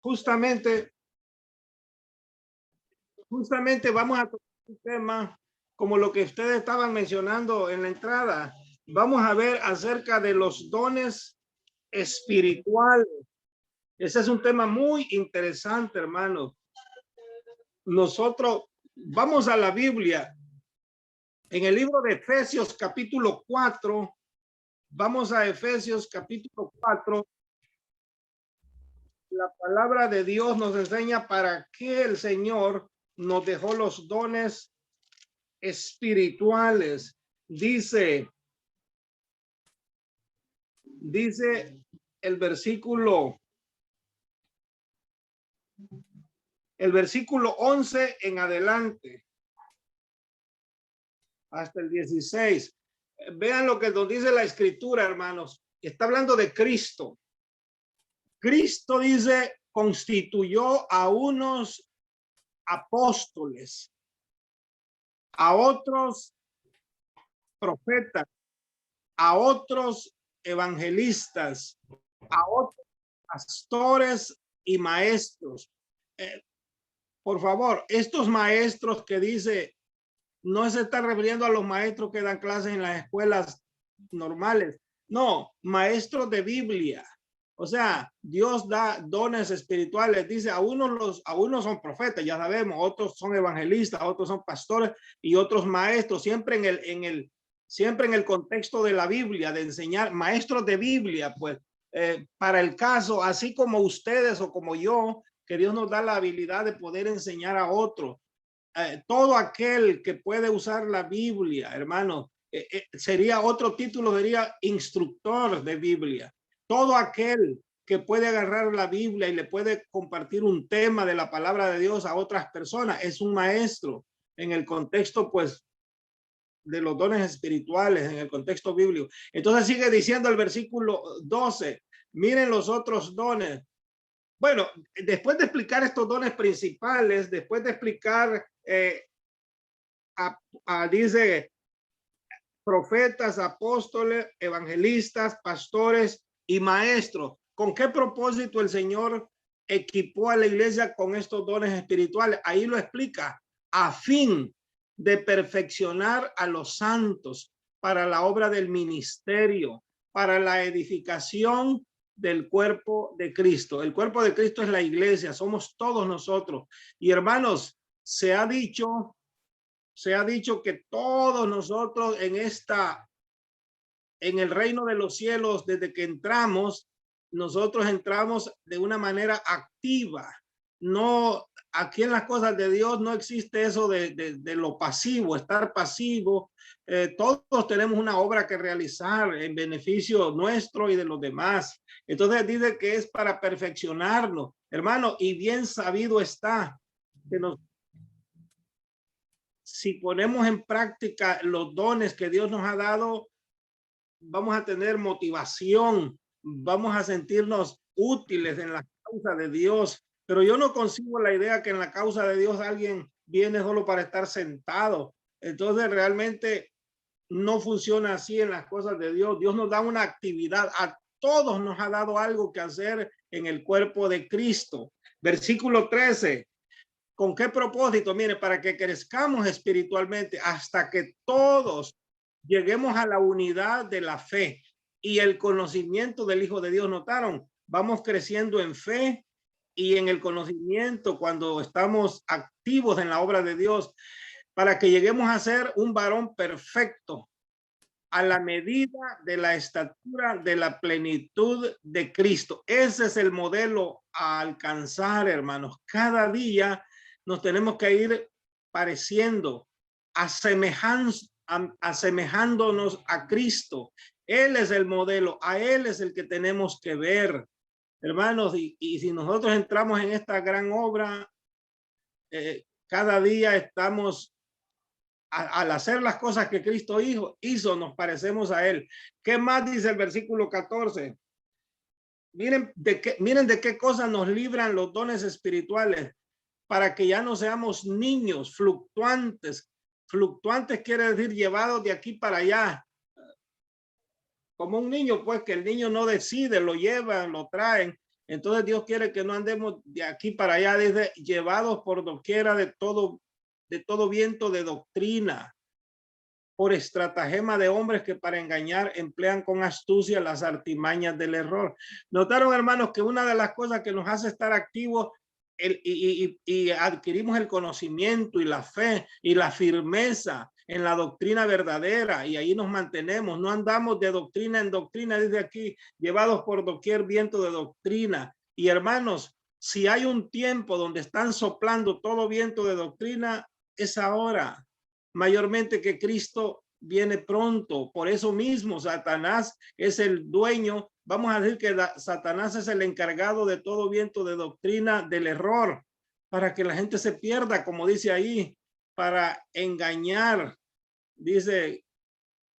justamente, justamente vamos a tocar un tema como lo que ustedes estaban mencionando en la entrada. Vamos a ver acerca de los dones espirituales. Ese es un tema muy interesante, hermanos. Nosotros vamos a la Biblia. En el libro de Efesios capítulo 4, vamos a Efesios capítulo 4. La palabra de Dios nos enseña para qué el Señor nos dejó los dones espirituales. Dice el versículo 11 en adelante hasta el 16. Vean lo que nos dice la escritura, hermanos. Está hablando de Cristo. Cristo dice, constituyó a unos apóstoles, a otros profetas, a otros evangelistas, a otros pastores y maestros. Por favor, estos maestros que dice, no se está refiriendo a los maestros que dan clases en las escuelas normales. No, maestros de Biblia. O sea, Dios da dones espirituales. Dice, a unos son profetas, ya sabemos, otros son evangelistas, otros son pastores y otros maestros, siempre en el contexto de la Biblia, de enseñar, maestros de Biblia, pues, para el caso, así como ustedes o como yo, que Dios nos da la habilidad de poder enseñar a otros. Todo aquel que puede usar la Biblia, hermano, sería otro título, sería instructor de Biblia. Todo aquel que puede agarrar la Biblia y le puede compartir un tema de la palabra de Dios a otras personas es un maestro en el contexto, pues, de los dones espirituales, en el contexto bíblico. Entonces sigue diciendo el versículo 12, miren los otros dones. Bueno, después de explicar estos dones principales, después de explicar, dice, profetas, apóstoles, evangelistas, pastores y maestros. ¿Con qué propósito el Señor equipó a la iglesia con estos dones espirituales? Ahí lo explica, a fin de perfeccionar a los santos para la obra del ministerio, para la edificación del cuerpo de Cristo. El cuerpo de Cristo es la iglesia, somos todos nosotros. Y hermanos, se ha dicho que todos nosotros en el reino de los cielos, desde que entramos, nosotros entramos de una manera activa. No, aquí en las cosas de Dios no existe eso de lo pasivo, estar pasivo. Todos tenemos una obra que realizar en beneficio nuestro y de los demás. Entonces dice que es para perfeccionarnos, hermano, y bien sabido está que si ponemos en práctica los dones que Dios nos ha dado, vamos a tener motivación, vamos a sentirnos útiles en la causa de Dios. Pero yo no concibo la idea que en la causa de Dios alguien viene solo para estar sentado. Entonces realmente no funciona así en las cosas de Dios. Dios nos da una actividad, a todos nos ha dado algo que hacer en el cuerpo de Cristo. Versículo 13. ¿Con qué propósito? Mire, para que crezcamos espiritualmente hasta que todos lleguemos a la unidad de la fe y el conocimiento del Hijo de Dios. ¿Notaron? Vamos creciendo en fe y en el conocimiento cuando estamos activos en la obra de Dios, para que lleguemos a ser un varón perfecto a la medida de la estatura de la plenitud de Cristo. Ese es el modelo a alcanzar, hermanos. Cada día nos tenemos que ir pareciendo, asemejándonos a Cristo. Él es el modelo, a Él es el que tenemos que ver, hermanos. Y si nosotros entramos en esta gran obra, cada día estamos al hacer las cosas que Cristo hizo, nos parecemos a Él. ¿Qué más dice el versículo 14? Miren de qué cosas nos libran los dones espirituales, para que ya no seamos niños fluctuantes. Fluctuantes quiere decir llevados de aquí para allá. Como un niño, pues, que el niño no decide, lo llevan, lo traen. Entonces Dios quiere que no andemos de aquí para allá, desde llevados por doquiera de todo viento de doctrina, por estratagema de hombres que para engañar emplean con astucia las artimañas del error. Notaron, hermanos, que una de las cosas que nos hace estar activos y adquirimos el conocimiento y la fe y la firmeza en la doctrina verdadera, y ahí nos mantenemos, no andamos de doctrina en doctrina desde aquí, llevados por doquier viento de doctrina. Y hermanos, si hay un tiempo donde están soplando todo viento de doctrina, es ahora, mayormente que Cristo viene pronto. Por eso mismo Satanás es el dueño. Vamos a decir que Satanás es el encargado de todo viento de doctrina del error, para que la gente se pierda, como dice ahí, para engañar, dice,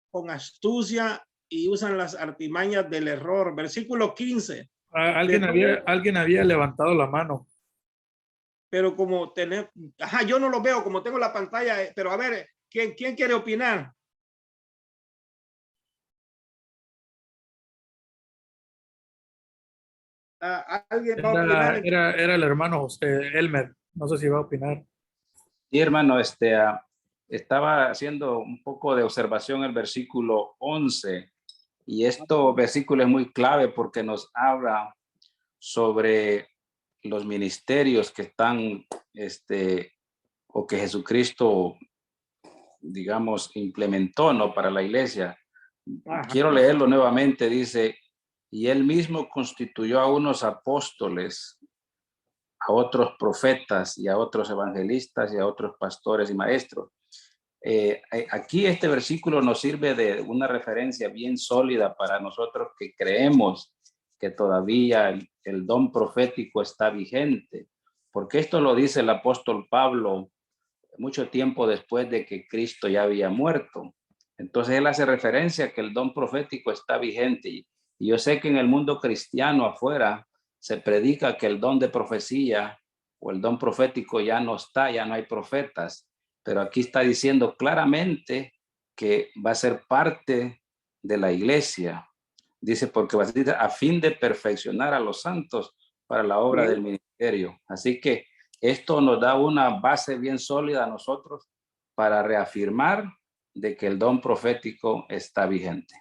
con astucia, y usan las artimañas del error. Versículo 15. Alguien había levantado la mano. Pero como tener, yo no lo veo, como tengo la pantalla, pero a ver, ¿quién quiere opinar? ¿Alguien va a opinar? Era el hermano José Elmer. No sé si va a opinar. Sí, hermano, estaba haciendo un poco de observación el versículo 11, y esto versículo es muy clave porque nos habla sobre los ministerios que están, o que Jesucristo, digamos, implementó, ¿no?, para la iglesia. Quiero leerlo nuevamente. Dice: y él mismo constituyó a unos apóstoles, a otros profetas, y a otros evangelistas, y a otros pastores y maestros. Aquí este versículo nos sirve de una referencia bien sólida para nosotros que creemos que todavía el don profético está vigente, porque esto lo dice el apóstol Pablo mucho tiempo después de que Cristo ya había muerto. Entonces él hace referencia a que el don profético está vigente, y yo sé que en el mundo cristiano afuera se predica que el don de profecía o el don profético ya no está, ya no hay profetas, pero aquí está diciendo claramente que va a ser parte de la iglesia. Dice, porque va a ser a fin de perfeccionar a los santos para la obra del ministerio. Así que esto nos da una base bien sólida a nosotros para reafirmar de que el don profético está vigente.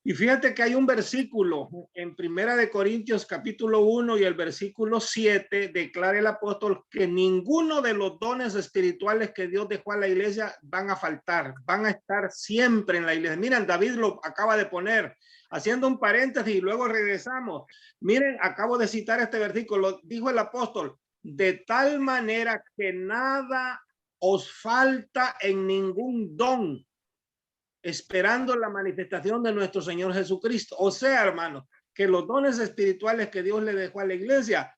Y fíjate que hay un versículo en Primera de Corintios capítulo 1 y el versículo 7 declara el apóstol que ninguno de los dones espirituales que Dios dejó a la iglesia van a faltar, van a estar siempre en la iglesia. Miren, David lo acaba de poner, haciendo un paréntesis y luego regresamos. Miren, acabo de citar este versículo, dijo el apóstol: de tal manera que nada os falta en ningún don, esperando la manifestación de nuestro Señor Jesucristo. O sea, hermano, que los dones espirituales que Dios le dejó a la iglesia,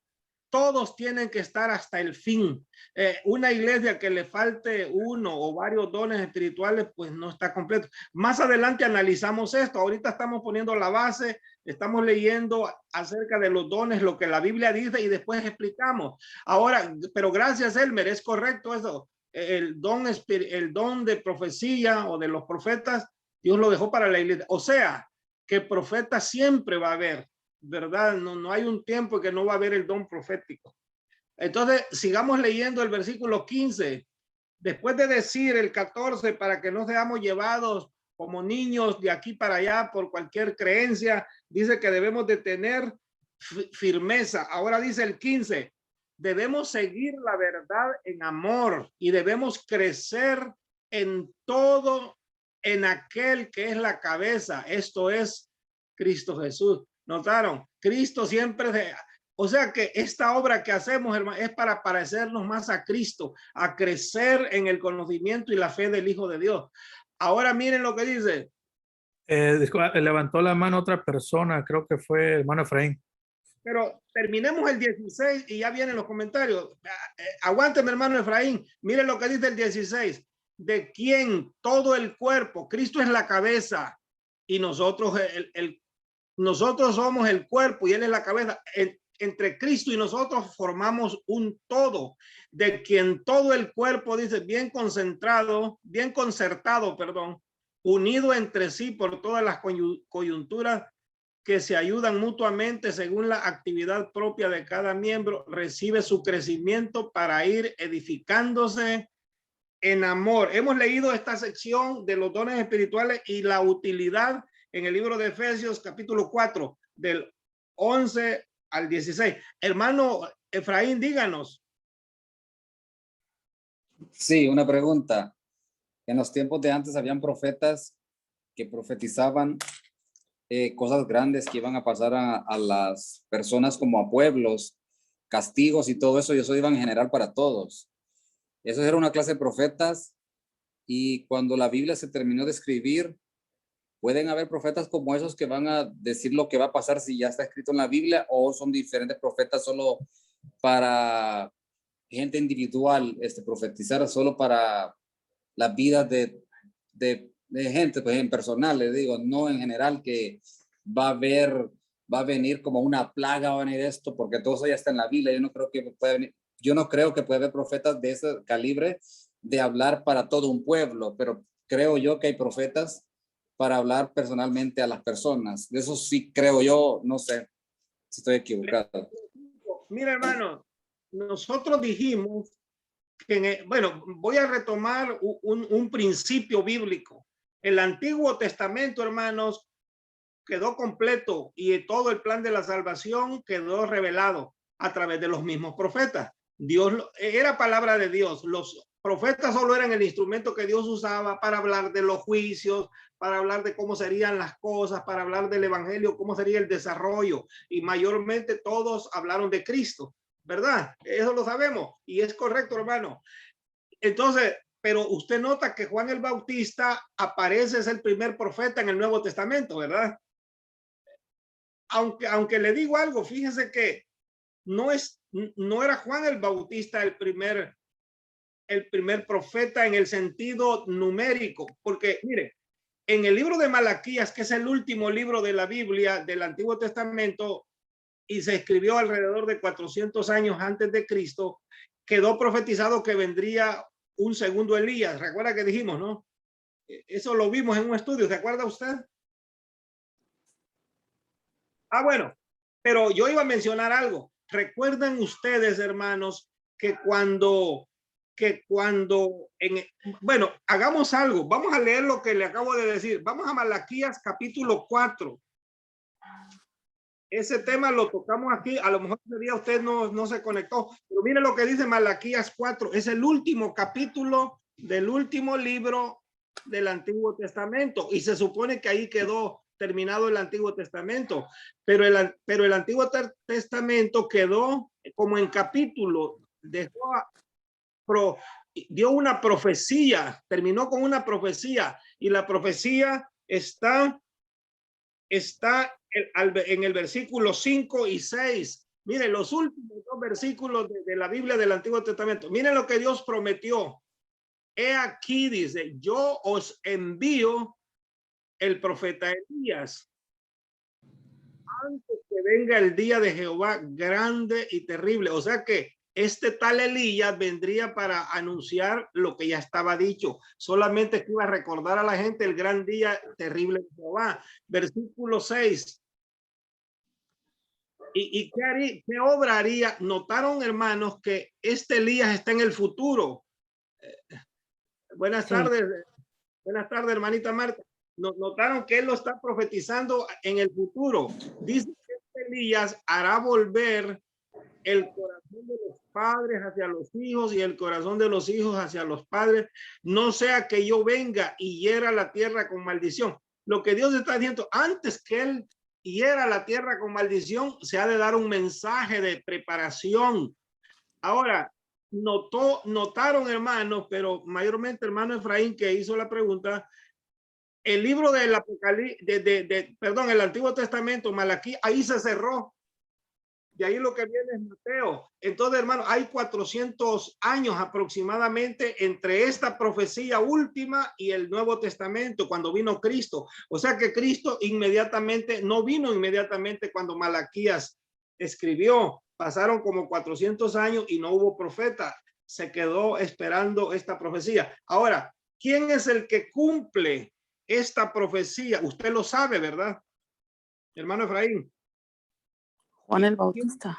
todos tienen que estar hasta el fin. Una iglesia que le falte uno o varios dones espirituales, pues no está completo. Más adelante analizamos esto. Ahorita estamos poniendo la base, estamos leyendo acerca de los dones, lo que la Biblia dice, y después explicamos. Ahora, pero gracias, Elmer, es correcto eso. El don de profecía o de los profetas, Dios lo dejó para la iglesia. O sea, que profeta siempre va a haber, ¿verdad? No hay un tiempo que no va a haber el don profético. Entonces, sigamos leyendo el versículo 15. Después de decir el 14, para que no seamos llevados como niños de aquí para allá por cualquier creencia, dice que debemos de tener firmeza. Ahora dice el 15, debemos seguir la verdad en amor y debemos crecer en todo en aquel que es la cabeza, esto es Cristo Jesús. ¿Notaron? Cristo siempre, o sea que esta obra que hacemos, hermano, es para parecernos más a Cristo, a crecer en el conocimiento y la fe del Hijo de Dios. Ahora miren lo que dice. Levantó la mano otra persona, creo que fue el hermano Efraín. Pero terminemos el 16 y ya vienen los comentarios. Aguánteme, hermano Efraín. Miren lo que dice el 16. De quien todo el cuerpo, Cristo es la cabeza y nosotros nosotros somos el cuerpo y él es la cabeza. Entre Cristo y nosotros formamos un todo, de quien todo el cuerpo, dice, bien concentrado, bien concertado, perdón, unido entre sí por todas las coyunturas, que se ayudan mutuamente según la actividad propia de cada miembro, recibe su crecimiento para ir edificándose en amor. Hemos leído esta sección de los dones espirituales y la utilidad en el libro de Efesios capítulo 4 del 11 al 16. Hermano Efraín, díganos. Sí, una pregunta. En los tiempos de antes habían profetas que profetizaban cosas grandes que iban a pasar a las personas como a pueblos, castigos y todo eso, y eso iban en general para todos. Eso era una clase de profetas, y cuando la Biblia se terminó de escribir, pueden haber profetas como esos que van a decir lo que va a pasar si ya está escrito en la Biblia, o son diferentes profetas solo para gente individual, profetizar solo para las vidas de gente, pues en personal, les digo, no en general, que va a venir como una plaga, va a venir esto, porque todo eso ya está en la Biblia. Yo no creo que puede haber profetas de ese calibre de hablar para todo un pueblo, pero creo yo que hay profetas para hablar personalmente a las personas. De eso sí creo yo, no sé si estoy equivocado. Mira, hermano, nosotros dijimos que, bueno, voy a retomar un principio bíblico. El Antiguo Testamento, hermanos, quedó completo y todo el plan de la salvación quedó revelado a través de los mismos profetas. Dios era palabra de Dios. Los profetas solo eran el instrumento que Dios usaba para hablar de los juicios, para hablar de cómo serían las cosas, para hablar del evangelio, cómo sería el desarrollo. Y mayormente todos hablaron de Cristo, ¿verdad? Eso lo sabemos y es correcto, hermano. Entonces, pero usted nota que Juan el Bautista aparece, es el primer profeta en el Nuevo Testamento, ¿verdad? Aunque le digo algo, fíjese que no era Juan el Bautista el primer profeta en el sentido numérico, porque mire, en el libro de Malaquías, que es el último libro de la Biblia del Antiguo Testamento y se escribió alrededor de 400 años antes de Cristo, quedó profetizado que vendría un segundo Elías. Recuerda que dijimos, ¿no? Eso lo vimos en un estudio, ¿se acuerda usted? Bueno, pero yo iba a mencionar algo. ¿Recuerdan ustedes, hermanos, que bueno, hagamos algo. Vamos a leer lo que le acabo de decir. Vamos a Malaquías capítulo 4. Ese tema lo tocamos aquí. A lo mejor ese día usted no se conectó, pero mire lo que dice Malaquías 4. Es el último capítulo del último libro del Antiguo Testamento y se supone que ahí quedó terminado el Antiguo Testamento, pero el Antiguo Testamento quedó como en capítulo, dio una profecía, terminó con una profecía, y la profecía está en el versículo 5 y 6. Miren los últimos dos versículos de la Biblia del Antiguo Testamento. Miren lo que Dios prometió. He aquí, dice, yo os envío el profeta Elías antes que venga el día de Jehová grande y terrible. O sea que este tal Elías vendría para anunciar lo que ya estaba dicho. Solamente que iba a recordar a la gente el gran día terrible de Jehová. Versículo 6. ¿Y qué obra haría? Notaron, hermanos, que este Elías está en el futuro. Buenas tardes. Buenas tardes, hermanita Marta. Notaron que él lo está profetizando en el futuro. Dice que Elías hará volver el corazón de los padres hacia los hijos y el corazón de los hijos hacia los padres, no sea que yo venga y hiera la tierra con maldición. Lo que Dios está diciendo, antes que él hiera la tierra con maldición, se ha de dar un mensaje de preparación. Ahora, notaron, hermanos, pero mayormente hermano Efraín, que hizo la pregunta, el libro del Apocalipsis, perdón, el Antiguo Testamento, Malaquías, ahí se cerró. De ahí lo que viene es Mateo. Entonces, hermano, hay 400 años aproximadamente entre esta profecía última y el Nuevo Testamento, cuando vino Cristo. O sea que Cristo no vino inmediatamente cuando Malaquías escribió. Pasaron como 400 años y no hubo profeta. Se quedó esperando esta profecía. Ahora, ¿quién es el que cumple esta profecía? Usted lo sabe, ¿verdad? Hermano Efraín. Juan el Bautista.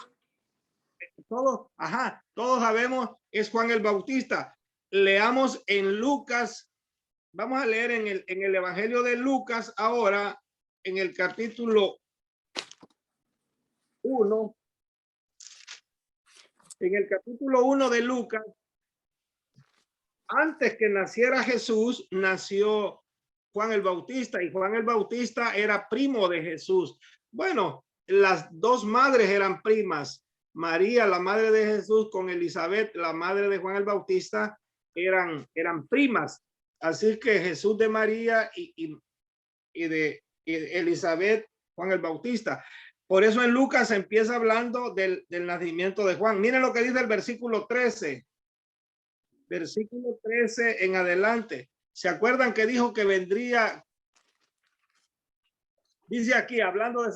Todos sabemos, es Juan el Bautista. Leamos en Lucas, vamos a leer en el Evangelio de Lucas ahora, en el capítulo 1. En el capítulo 1 de Lucas, antes que naciera Jesús, nació Juan el Bautista, y Juan el Bautista era primo de Jesús. Bueno, las dos madres eran primas. María, la madre de Jesús, con Elizabeth, la madre de Juan el Bautista, eran primas. Así que Jesús de María y de Elizabeth, Juan el Bautista. Por eso en Lucas empieza hablando del nacimiento de Juan. Miren lo que dice el versículo 13. Versículo 13 en adelante. ¿Se acuerdan que dijo que vendría? Dice aquí, hablando de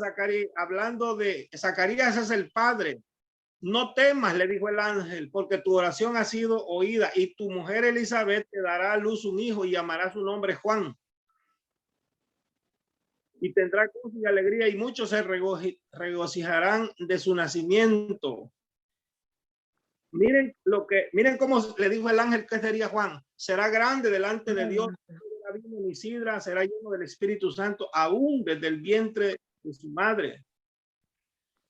Zacarías es el padre. No temas, le dijo el ángel, porque tu oración ha sido oída, y tu mujer Elizabeth te dará a luz un hijo y llamará su nombre Juan. Y tendrá gozo y alegría, y muchos se regocijarán de su nacimiento. Miren cómo le dijo el ángel que sería Juan. Será grande delante de Dios, ni sidra, será lleno del Espíritu Santo, aún desde el vientre de su madre.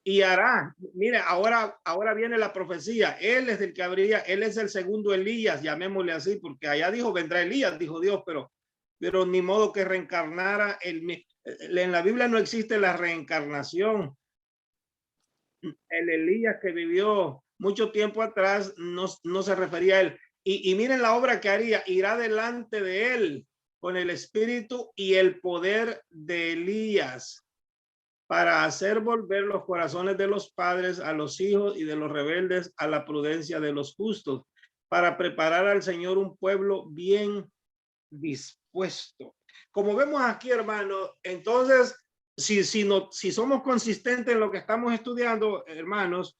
Y hará, mire, ahora viene la profecía. Él es el que habría, él es el segundo Elías, llamémosle así, porque allá dijo vendrá Elías, dijo Dios, pero ni modo que reencarnara. En la Biblia no existe la reencarnación. El Elías que vivió mucho tiempo atrás no se refería a él. Y miren la obra que haría, irá delante de él con el espíritu y el poder de Elías, para hacer volver los corazones de los padres a los hijos y de los rebeldes a la prudencia de los justos, para preparar al Señor un pueblo bien dispuesto. Como vemos aquí, hermanos, entonces, si somos consistentes en lo que estamos estudiando, hermanos,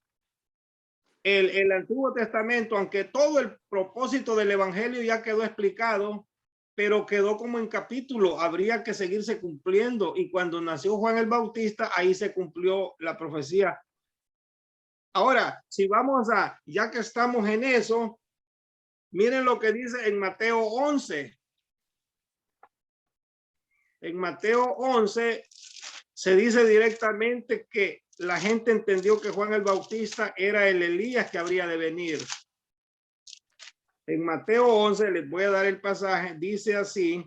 el Antiguo Testamento, aunque todo el propósito del Evangelio ya quedó explicado, pero quedó como en capítulo, habría que seguirse cumpliendo. Y cuando nació Juan el Bautista, ahí se cumplió la profecía. Ahora, si vamos ya que estamos en eso, miren lo que dice en Mateo 11. En Mateo 11 se dice directamente que la gente entendió que Juan el Bautista era el Elías que habría de venir. En Mateo 11, les voy a dar el pasaje, dice así.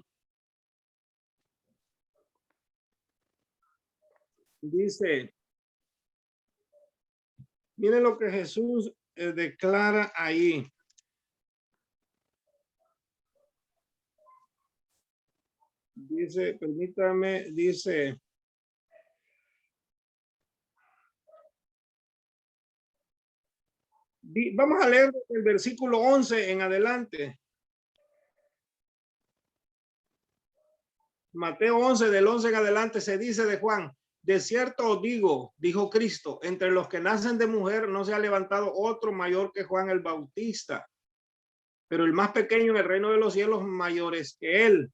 Dice, miren lo que Jesús declara ahí. Dice, permítame, dice. Vamos a leer el versículo 11 en adelante. Mateo 11, del 11 en adelante, se dice de Juan: de cierto os digo, dijo Cristo, entre los que nacen de mujer no se ha levantado otro mayor que Juan el Bautista, pero el más pequeño en el reino de los cielos mayores que él.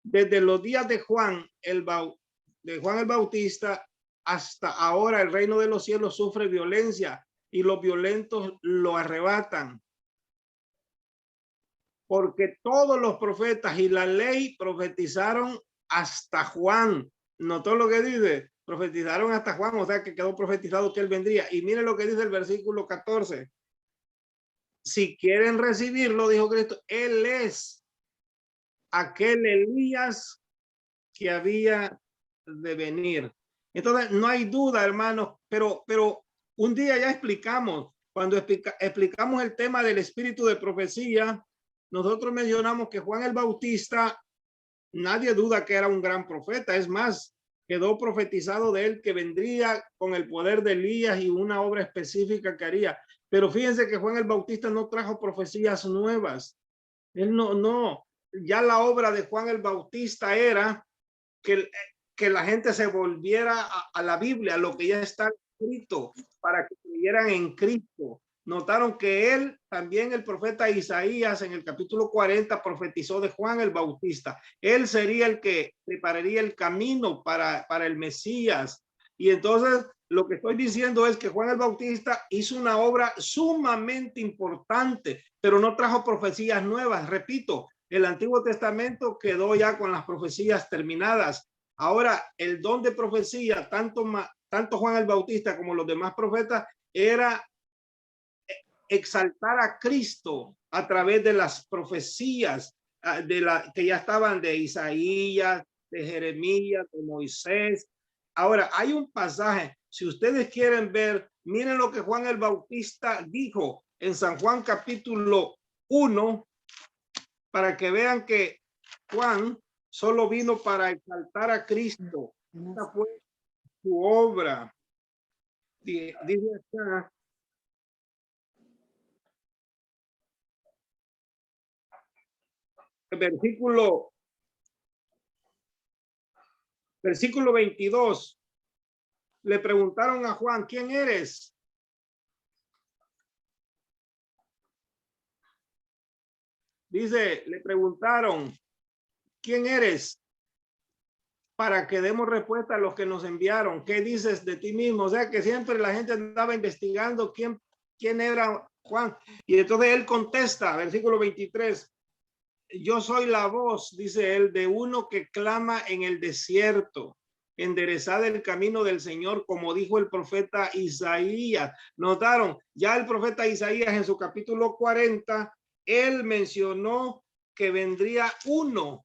Desde los días de Juan el Bautista hasta ahora el reino de los cielos sufre violencia y los violentos lo arrebatan. Porque todos los profetas y la ley profetizaron hasta Juan. ¿Notó lo que dice? Profetizaron hasta Juan, o sea que quedó profetizado que él vendría. Y mire lo que dice el versículo 14. Si quieren recibirlo, dijo Cristo, él es aquel Elías que había de venir. Entonces, no hay duda, hermanos, pero un día ya explicamos, cuando explicamos el tema del espíritu de profecía, nosotros mencionamos que Juan el Bautista, nadie duda que era un gran profeta. Es más, quedó profetizado de él que vendría con el poder de Elías y una obra específica que haría. Pero fíjense que Juan el Bautista no trajo profecías nuevas. Él no. Ya la obra de Juan el Bautista era que la gente se volviera a la Biblia, a lo que ya está escrito, para que creyeran en Cristo. Notaron que él, también el profeta Isaías, en el capítulo 40, profetizó de Juan el Bautista. Él sería el que prepararía el camino para el Mesías. Y entonces lo que estoy diciendo es que Juan el Bautista hizo una obra sumamente importante, pero no trajo profecías nuevas. Repito, el Antiguo Testamento quedó ya con las profecías terminadas. Ahora, el don de profecía, tanto Juan el Bautista como los demás profetas, era exaltar a Cristo a través de las profecías que ya estaban de Isaías, de Jeremías, de Moisés. Ahora, hay un pasaje, si ustedes quieren ver, miren lo que Juan el Bautista dijo en San Juan capítulo 1, para que vean que Juan solo vino para exaltar a Cristo. Esta fue su obra. Dice acá, versículo 22, le preguntaron a Juan, ¿quién eres? Dice, le preguntaron, ¿quién eres? Para que demos respuesta a los que nos enviaron. ¿Qué dices de ti mismo? O sea, que siempre la gente andaba investigando quién era Juan. Y entonces él contesta, versículo 23, yo soy la voz, dice él, de uno que clama en el desierto, enderezad el camino del Señor, como dijo el profeta Isaías. Notaron, ya el profeta Isaías en su capítulo 40, él mencionó que vendría uno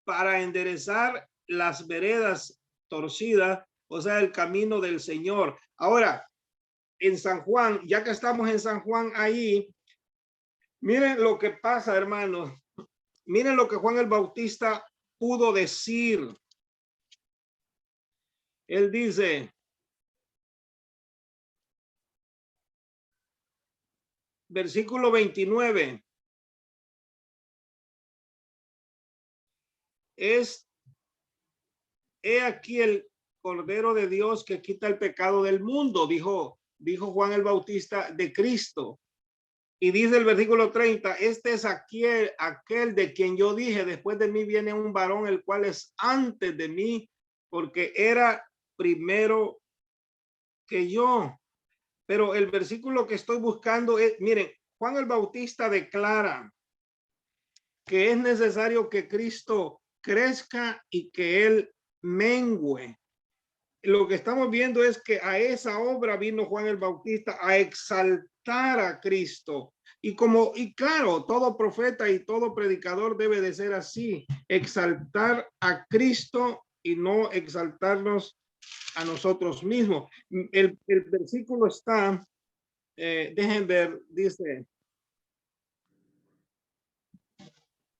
para enderezar las veredas torcidas, o sea, el camino del Señor. Ahora, en San Juan, ya que estamos en San Juan ahí, miren lo que pasa, hermanos. Miren lo que Juan el Bautista pudo decir. Él dice, versículo 29, he aquí el Cordero de Dios que quita el pecado del mundo, dijo Juan el Bautista de Cristo. Y dice el versículo 30, este es aquel de quien yo dije, después de mí viene un varón, el cual es antes de mí, porque era primero que yo. Pero el versículo que estoy buscando es, miren, Juan el Bautista declara que es necesario que Cristo crezca y que él mengüe. Lo que estamos viendo es que a esa obra vino Juan el Bautista, a exaltar a Cristo. Y claro, todo profeta y todo predicador debe de ser así, exaltar a Cristo y no exaltarnos a nosotros mismos. El versículo está, dejen ver, dice,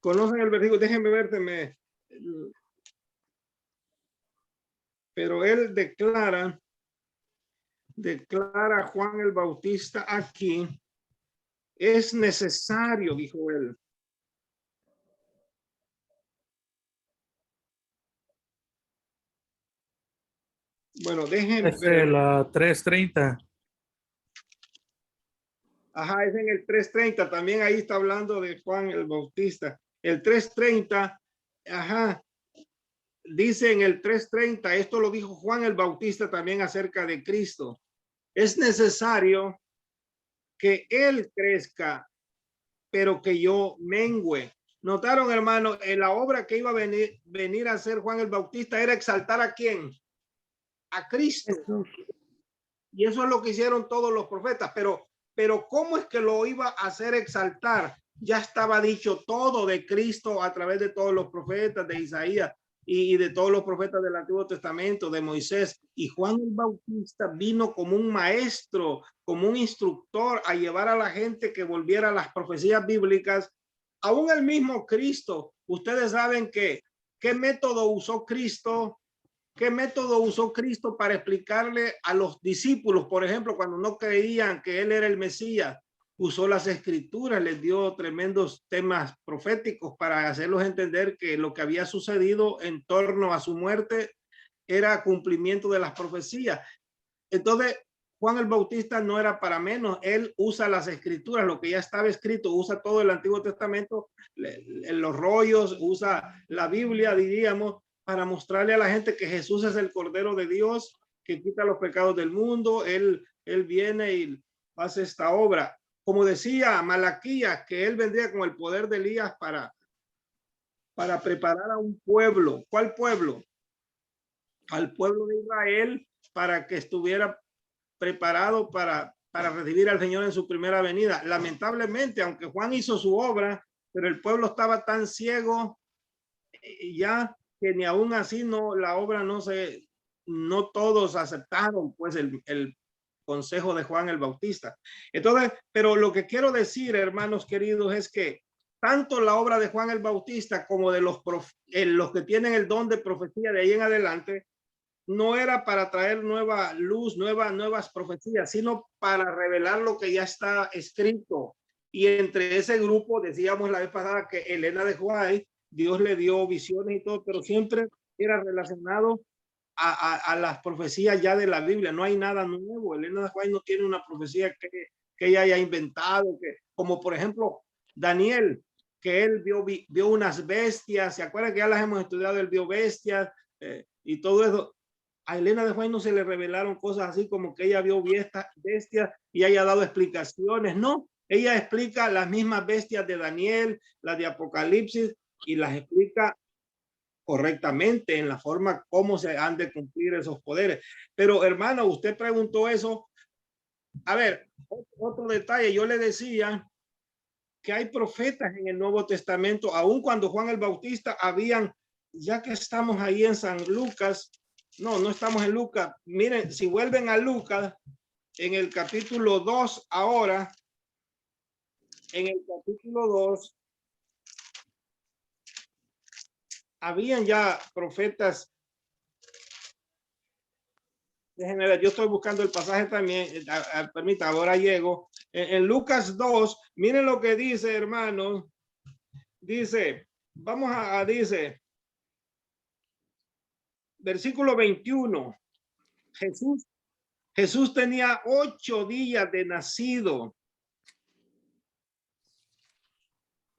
conocen el versículo, déjenme verte, pero él declara Juan el Bautista aquí, es necesario, dijo él. Bueno, déjenme ver. La 3:30. Ajá, es en el 3:30, también ahí está hablando de Juan el Bautista. El 3:30, ajá, dice en el 3:30, esto lo dijo Juan el Bautista también acerca de Cristo. Es necesario que él crezca, pero que yo mengüe. Notaron, hermano, en la obra que iba a venir a hacer Juan el Bautista era exaltar ¿a quién? A Cristo. Y eso es lo que hicieron todos los profetas, pero ¿cómo es que lo iba a hacer exaltar? Ya estaba dicho todo de Cristo a través de todos los profetas, de Isaías y de todos los profetas del Antiguo Testamento, de Moisés. Y Juan el Bautista vino como un maestro, como un instructor a llevar a la gente que volviera a las profecías bíblicas. Aún el mismo Cristo, ustedes saben que ¿qué método usó Cristo? ¿Qué método usó Cristo para explicarle a los discípulos, por ejemplo, cuando no creían que él era el Mesías? Usó las escrituras, les dio tremendos temas proféticos para hacerlos entender que lo que había sucedido en torno a su muerte era cumplimiento de las profecías. Entonces, Juan el Bautista no era para menos. Él usa las escrituras, lo que ya estaba escrito, usa todo el Antiguo Testamento, los rollos, usa la Biblia, diríamos, para mostrarle a la gente que Jesús es el Cordero de Dios, que quita los pecados del mundo. Él viene y hace esta obra. Como decía Malaquías, que él vendría con el poder de Elías para preparar a un pueblo. ¿Cuál pueblo? Al pueblo de Israel, para que estuviera preparado para recibir al Señor en su primera venida. Lamentablemente, aunque Juan hizo su obra, pero el pueblo estaba tan ciego ya que ni aún así la obra no todos aceptaron pues el consejo de Juan el Bautista. Entonces, pero lo que quiero decir, hermanos queridos, es que tanto la obra de Juan el Bautista como de los que tienen el don de profecía de ahí en adelante, no era para traer nueva luz, nuevas profecías, sino para revelar lo que ya está escrito. Y entre ese grupo, decíamos la vez pasada que Elena de White, Dios le dio visiones y todo, pero siempre era relacionado a las profecías ya de la Biblia. No hay nada nuevo. Elena de White no tiene una profecía que ella haya inventado, como por ejemplo Daniel, que él vio unas bestias. ¿Se acuerdan que ya las hemos estudiado? Él vio bestias y todo eso. A Elena de White no se le revelaron cosas así como que ella vio bestias y haya dado explicaciones. No, ella explica las mismas bestias de Daniel, las de Apocalipsis, y las explica correctamente en la forma como se han de cumplir esos poderes. Pero hermano, usted preguntó eso. A ver, otro detalle, yo le decía que hay profetas en el Nuevo Testamento, aun cuando Juan el Bautista ya que estamos ahí en San Lucas, no estamos en Lucas. Miren, si vuelven a Lucas, en el capítulo 2 ahora, en el capítulo 2, habían ya profetas. Déjenme ver, yo estoy buscando el pasaje también. Permita, ahora llego. En Lucas 2, miren lo que dice, hermanos. Dice, dice, versículo 21. Jesús tenía 8 días de nacido.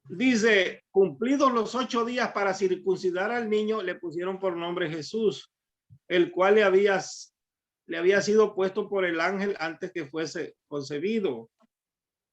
Dice, cumplidos los 8 días para circuncidar al niño, le pusieron por nombre Jesús, el cual le había sido puesto por el ángel antes que fuese concebido.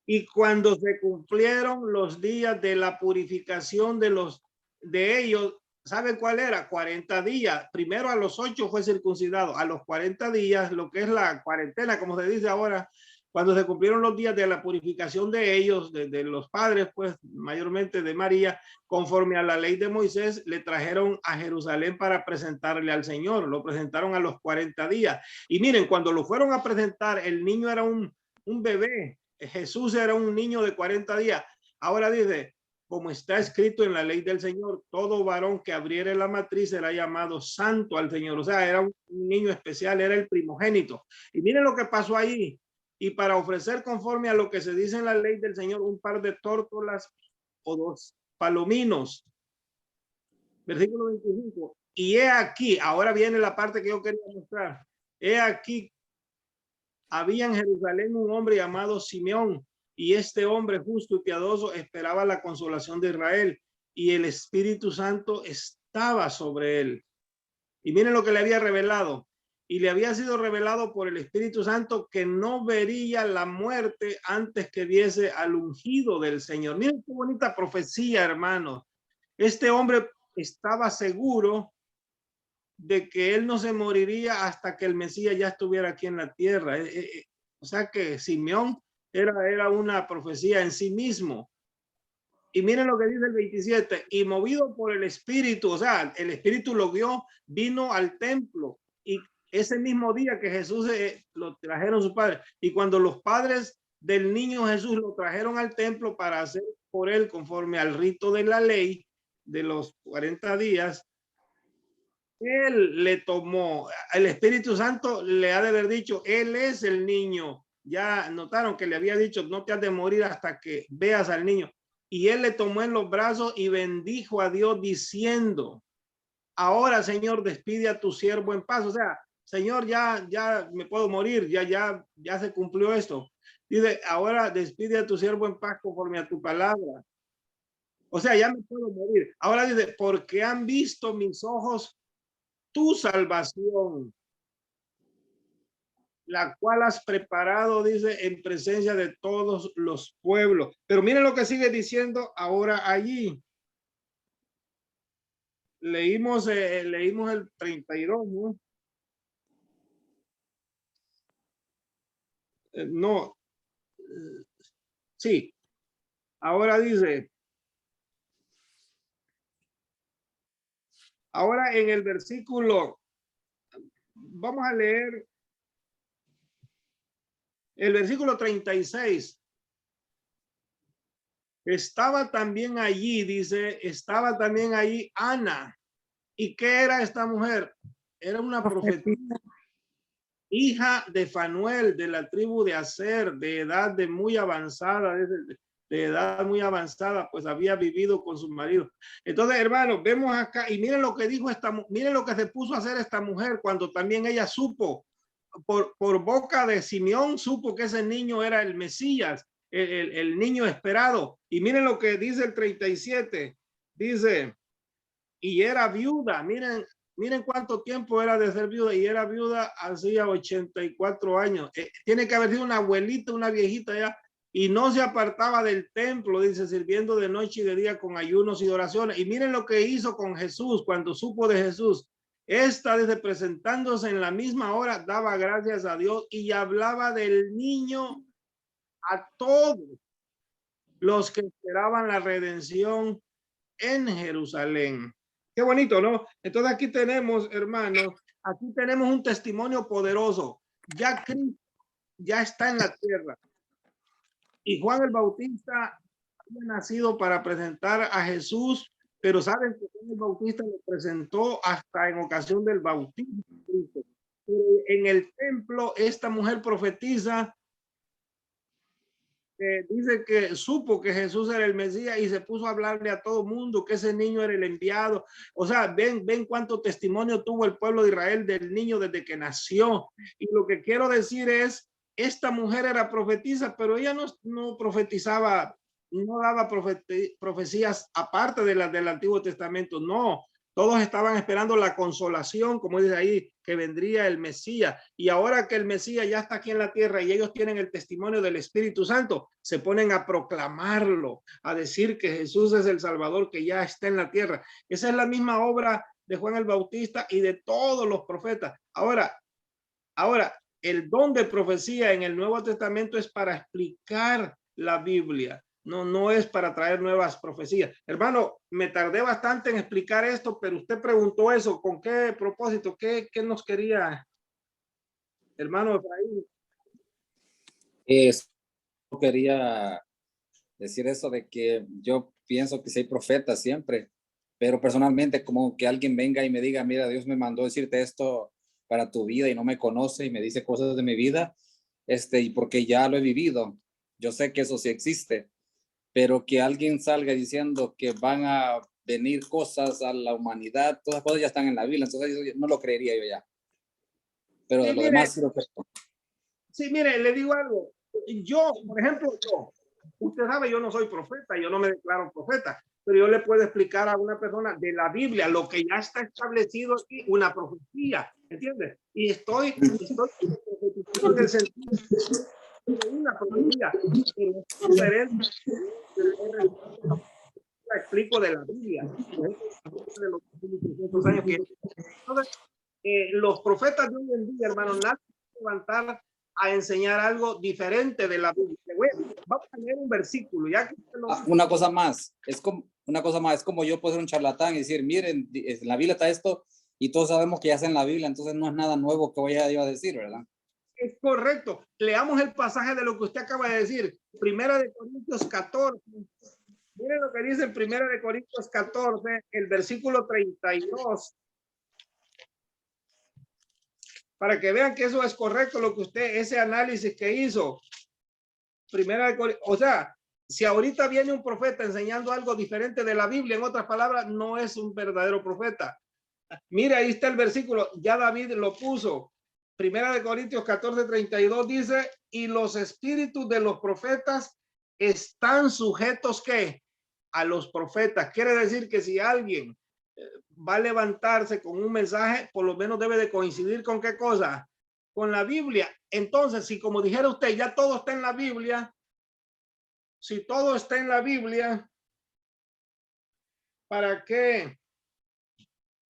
Y cuando se cumplieron los días de la purificación de ellos, ¿saben cuál era? 40 días. Primero a los 8 fue circuncidado. A los 40 días, lo que es la cuarentena, como se dice ahora, cuando se cumplieron los días de la purificación de ellos, de los padres, pues mayormente de María, conforme a la ley de Moisés, le trajeron a Jerusalén para presentarle al Señor. Lo presentaron a los 40 días. Y miren, cuando lo fueron a presentar, el niño era un bebé. Jesús era un niño de 40 días. Ahora dice, como está escrito en la ley del Señor, todo varón que abriere la matriz será llamado santo al Señor. O sea, era un niño especial, era el primogénito. Y miren lo que pasó ahí. Y para ofrecer conforme a lo que se dice en la ley del Señor, un par de tórtolas o 2 palominos. Versículo 25. Y he aquí, ahora viene la parte que yo quería mostrar. He aquí, había en Jerusalén un hombre llamado Simeón, y este hombre justo y piadoso esperaba la consolación de Israel, y el Espíritu Santo estaba sobre él. Y miren lo que le había revelado. Y le había sido revelado por el Espíritu Santo que no vería la muerte antes que viese al ungido del Señor. Miren qué bonita profecía, hermanos. Este hombre estaba seguro de que él no se moriría hasta que el Mesías ya estuviera aquí en la tierra. O sea que Simeón era una profecía en sí mismo. Y miren lo que dice el 27. Y movido por el Espíritu, o sea, el Espíritu lo guió, vino al templo. Y ese mismo día que Jesús lo trajeron sus padres, y cuando los padres del niño Jesús lo trajeron al templo para hacer por él conforme al rito de la ley de los 40 días, él le tomó, el Espíritu Santo le ha de haber dicho, él es el niño. Ya notaron que le había dicho, no te has de morir hasta que veas al niño. Y él le tomó en los brazos y bendijo a Dios diciendo, ahora Señor, despide a tu siervo en paz. O sea, Señor, ya me puedo morir, ya se cumplió esto. Dice, ahora despide a tu siervo en paz conforme a tu palabra. O sea, ya me puedo morir. Ahora dice, porque han visto mis ojos tu salvación, la cual has preparado, dice, en presencia de todos los pueblos. Pero miren lo que sigue diciendo ahora allí. Leímos el 32, ¿no? No. Sí. Ahora dice, ahora en el versículo, vamos a leer el versículo 36. Estaba también allí, dice, estaba también allí Ana. ¿Y qué era esta mujer? Era una profetisa, hija de Fanuel, de la tribu de Aser, de edad de muy avanzada, de edad muy avanzada, pues había vivido con su marido. Entonces, hermanos, vemos acá, y miren lo que dijo miren lo que se puso a hacer esta mujer cuando también ella supo, por boca de Simeón, supo que ese niño era el Mesías, el niño esperado. Y miren lo que dice el 37, dice, y era viuda, miren cuánto tiempo era de ser viuda, y era viuda hacía 84 años. Tiene que haber sido una abuelita, una viejita ya, y no se apartaba del templo, dice, sirviendo de noche y de día con ayunos y oraciones. Y miren lo que hizo con Jesús cuando supo de Jesús. Esta, desde presentándose en la misma hora, daba gracias a Dios y hablaba del niño a todos los que esperaban la redención en Jerusalén. Qué bonito, ¿no? Entonces aquí tenemos, hermanos, aquí tenemos un testimonio poderoso. Ya Cristo ya está en la tierra. Y Juan el Bautista había nacido para presentar a Jesús, pero saben que Juan el Bautista lo presentó hasta en ocasión del bautismo de Cristo. Pero en el templo, esta mujer profetiza, dice que supo que Jesús era el Mesías y se puso a hablarle a todo mundo que ese niño era el enviado. O sea, ven cuánto testimonio tuvo el pueblo de Israel del niño desde que nació. Y lo que quiero decir es, esta mujer era profetisa, pero ella no profetizaba, no daba profecías aparte de las del Antiguo Testamento, no. Todos estaban esperando la consolación, como dice ahí, que vendría el Mesías. Y ahora que el Mesías ya está aquí en la tierra y ellos tienen el testimonio del Espíritu Santo, se ponen a proclamarlo, a decir que Jesús es el Salvador que ya está en la tierra. Esa es la misma obra de Juan el Bautista y de todos los profetas. Ahora, el don de profecía en el Nuevo Testamento es para explicar la Biblia. No es para traer nuevas profecías. Hermano, me tardé bastante en explicar esto, pero usted preguntó eso. ¿Con qué propósito? ¿Qué nos quería, hermano Efraín? Quería decir eso de que yo pienso que sí hay profetas siempre, pero personalmente como que alguien venga y me diga, mira, Dios me mandó decirte esto para tu vida y no me conoce y me dice cosas de mi vida, y porque ya lo he vivido. Yo sé que eso sí existe. Pero que alguien salga diciendo que van a venir cosas a la humanidad, todas las cosas ya están en la Biblia, entonces no lo creería yo ya. Pero Sí, de lo mire, demás sí lo creo. Sí, mire, le digo algo. Yo, por ejemplo, usted sabe, yo no soy profeta, yo no me declaro profeta, pero yo le puedo explicar a una persona de la Biblia lo que ya está establecido aquí, una profecía, ¿entiendes? Y estoy profetizando en el sentido de una profecía, pero es diferente. La explico de la Biblia, de los 300 años que entonces, los profetas de hoy en día, hermano, nadie puede levantar a enseñar algo diferente de la Biblia. Vamos a leer un versículo, ya que una cosa más, es como yo puedo ser un charlatán y decir, miren, en la Biblia está esto y todos sabemos que ya está en la Biblia, entonces no es nada nuevo que voy a decir, ¿verdad? Es correcto. Leamos el pasaje de lo que usted acaba de decir. Primera de Corintios 14. Miren lo que dice en Primera de Corintios 14, el versículo 32. Para que vean que eso es correcto, lo que usted, ese análisis que hizo. Primera de Corintios, o sea, si ahorita viene un profeta enseñando algo diferente de la Biblia, en otras palabras, no es un verdadero profeta. Mira, ahí está el versículo, ya David lo puso. Primera de Corintios 14:32 dice, y los espíritus de los profetas están sujetos ¿qué? A los profetas. Quiere decir que si alguien va a levantarse con un mensaje, por lo menos debe de coincidir con qué cosa, con la Biblia. Entonces, si como dijera usted, ya todo está en la Biblia, si todo está en la Biblia, ¿para qué?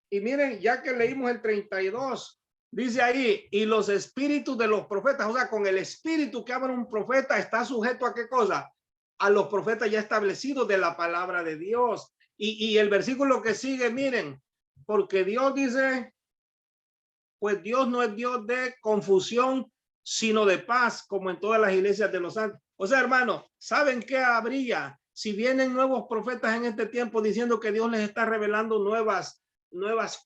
Y miren, ya que leímos el 32, dice ahí, y los espíritus de los profetas, o sea, con el espíritu que habla un profeta, está sujeto a qué cosa, a los profetas ya establecidos de la palabra de Dios. Y el versículo que sigue, miren, porque Dios dice, pues Dios no es Dios de confusión, sino de paz, como en todas las iglesias de los santos. O sea, hermano, ¿saben qué habría si vienen nuevos profetas en este tiempo diciendo que Dios les está revelando nuevas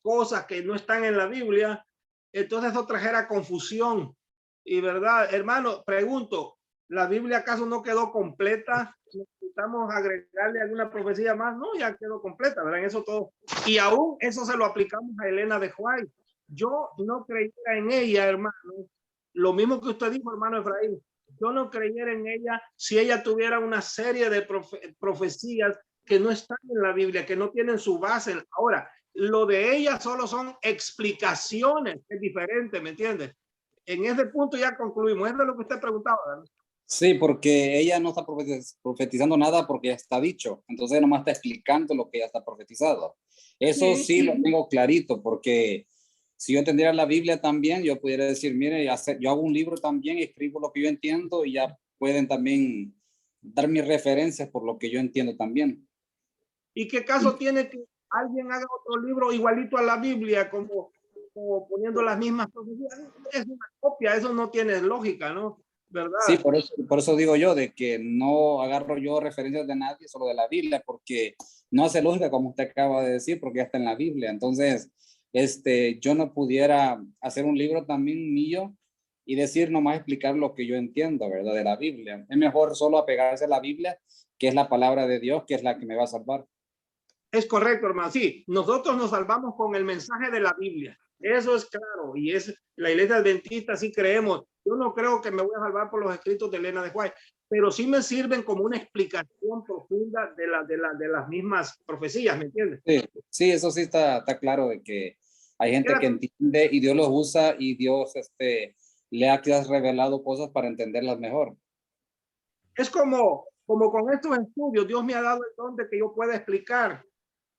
cosas que no están en la Biblia? Entonces eso trajera confusión. Y verdad, hermano, pregunto, ¿la Biblia acaso no quedó completa? ¿Necesitamos agregarle alguna profecía más? No, ya quedó completa, ¿verdad? En eso todo. Y aún eso se lo aplicamos a Elena de White. Yo no creyera en ella, hermano. Lo mismo que usted dijo, hermano Efraín. Yo no creyera en ella si ella tuviera una serie de profecías que no están en la Biblia, que no tienen su base. Ahora, lo de ella solo son explicaciones, es diferente, ¿me entiendes? En ese punto ya concluimos. Eso es lo que usted preguntaba, ¿verdad? Sí, porque ella no está profetizando nada porque ya está dicho. Entonces nomás está explicando lo que ya está profetizado. Eso sí lo tengo clarito, porque si yo entendiera la Biblia también, yo pudiera decir, mire, yo hago un libro también, escribo lo que yo entiendo y ya pueden también dar mis referencias por lo que yo entiendo también. ¿Y qué caso tiene que alguien haga otro libro igualito a la Biblia, como poniendo las mismas profecías? Es una copia, eso no tiene lógica, ¿no? ¿Verdad? Sí, por eso digo yo, de que no agarro yo referencias de nadie, solo de la Biblia, porque no hace lógica como usted acaba de decir, porque ya está en la Biblia. Entonces, yo no pudiera hacer un libro también mío y decir nomás explicar lo que yo entiendo, ¿verdad? De la Biblia. Es mejor solo apegarse a la Biblia, que es la palabra de Dios, que es la que me va a salvar. Es correcto, hermano. Sí, nosotros nos salvamos con el mensaje de la Biblia. Eso es claro. Y es la iglesia adventista, sí creemos. Yo no creo que me voy a salvar por los escritos de Elena de White, pero sí me sirven como una explicación profunda de las mismas profecías, ¿me entiendes? Sí, eso sí está claro, de que hay gente que entiende y Dios los usa y Dios le ha revelado cosas para entenderlas mejor. Es como con estos estudios, Dios me ha dado el don de que yo pueda explicar.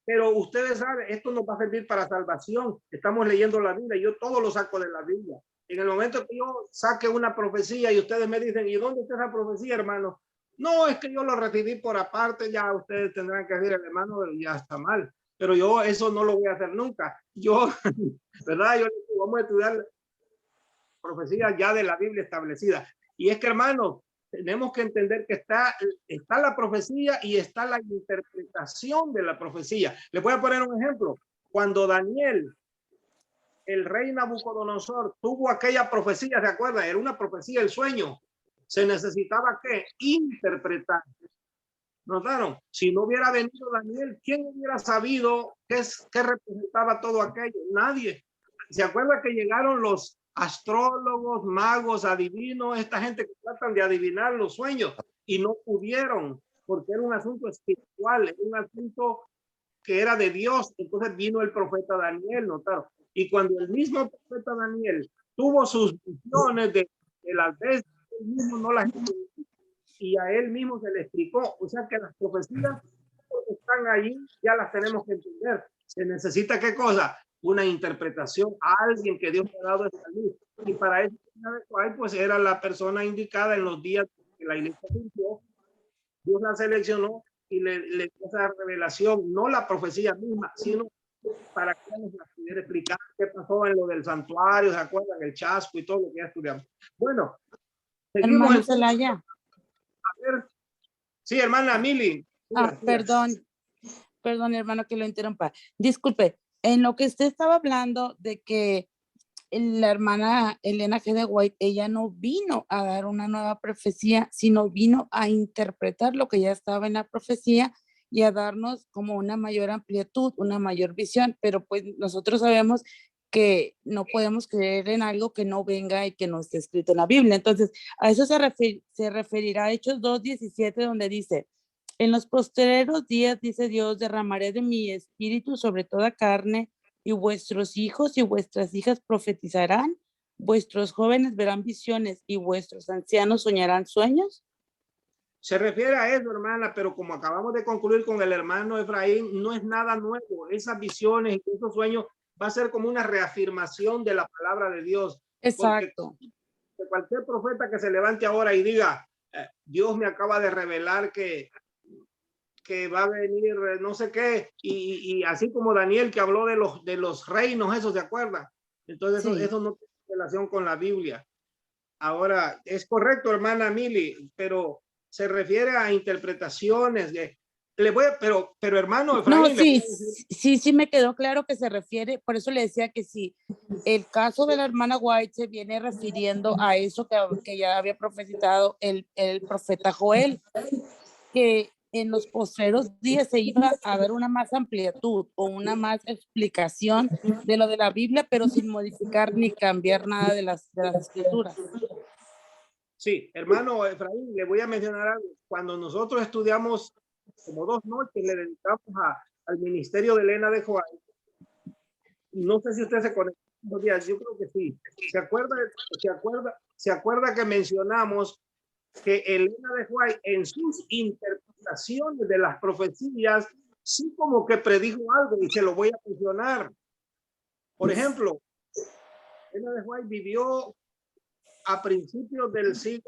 Pero ustedes saben, esto nos va a servir para salvación. Estamos leyendo la Biblia, yo todo lo saco de la Biblia. En el momento que yo saque una profecía y ustedes me dicen, ¿y dónde está esa profecía, hermano? No, es que yo lo recibí por aparte, ya ustedes tendrán que decir, el hermano, ya está mal. Pero yo eso no lo voy a hacer nunca. Yo, ¿verdad? Yo vamos a estudiar profecías ya de la Biblia establecida. Y es que, hermano, tenemos que entender que está la profecía y está la interpretación de la profecía. Les voy a poner un ejemplo. Cuando Daniel, el rey Nabucodonosor, tuvo aquella profecía, ¿se acuerdan? Era una profecía, el sueño. Se necesitaba que interpretar. ¿Notaron? Si no hubiera venido Daniel, ¿quién hubiera sabido qué representaba todo aquello? Nadie. ¿Se acuerda que llegaron los astrólogos, magos, adivinos, esta gente que tratan de adivinar los sueños y no pudieron porque era un asunto espiritual, era un asunto que era de Dios? Entonces vino el profeta Daniel, ¿notaron? Y cuando el mismo profeta Daniel tuvo sus visiones de las veces, él mismo no las y a él mismo se le explicó. O sea que las profecías están ahí, ya las tenemos que entender. Se necesita ¿qué cosa? Una interpretación, a alguien que Dios le ha dado esta luz. Y para eso, pues era la persona indicada en los días que la iglesia cumplió. Dios la seleccionó y le dio esa revelación, no la profecía misma, sino para que nos la pudiera explicar qué pasó en lo del santuario, ¿se acuerdan? El chasco y todo lo que ya estudiamos. Bueno, seguimos. Hermano Celaya. A ver. Sí, hermana Mili. Perdón, hermano, que lo interrumpa. Disculpe, en lo que usted estaba hablando de que la hermana Elena G. de White, ella no vino a dar una nueva profecía, sino vino a interpretar lo que ya estaba en la profecía y a darnos como una mayor amplitud, una mayor visión, pero pues nosotros sabemos que no podemos creer en algo que no venga y que no esté escrito en la Biblia. Entonces, a eso se referirá Hechos 2:17, donde dice, en los postreros días, dice Dios, derramaré de mi espíritu sobre toda carne, y vuestros hijos y vuestras hijas profetizarán, vuestros jóvenes verán visiones y vuestros ancianos soñarán sueños. Se refiere a eso, hermana, pero como acabamos de concluir con el hermano Efraín, no es nada nuevo. Esas visiones y esos sueños va a ser como una reafirmación de la palabra de Dios. Exacto. Porque cualquier profeta que se levante ahora y diga, Dios me acaba de revelar que va a venir no sé qué, y así como Daniel que habló de los reinos, eso se acuerda. Entonces Sí. eso no tiene relación con la Biblia. Ahora, es correcto, hermana Mili, pero se refiere a interpretaciones de, pero hermano Efraín, No, le sí, puedo decir, sí me quedó claro que se refiere, por eso le decía que sí, el caso de la hermana White se viene refiriendo a eso que ya había profetizado el profeta Joel, que en los postreros días se iba a dar una más amplitud o una más explicación de lo de la Biblia, pero sin modificar ni cambiar nada de las escrituras. sí, hermano Efraín, le voy a mencionar algo. Cuando nosotros estudiamos como 2 noches, le dedicamos al ministerio de Elena de White. No sé si usted se conectó esos días, yo creo que sí. ¿Se acuerda que mencionamos que Elena de White en sus interpretaciones de las profecías sí como que predijo algo, y se lo voy a mencionar? Por ejemplo, Elena de White vivió a principios del siglo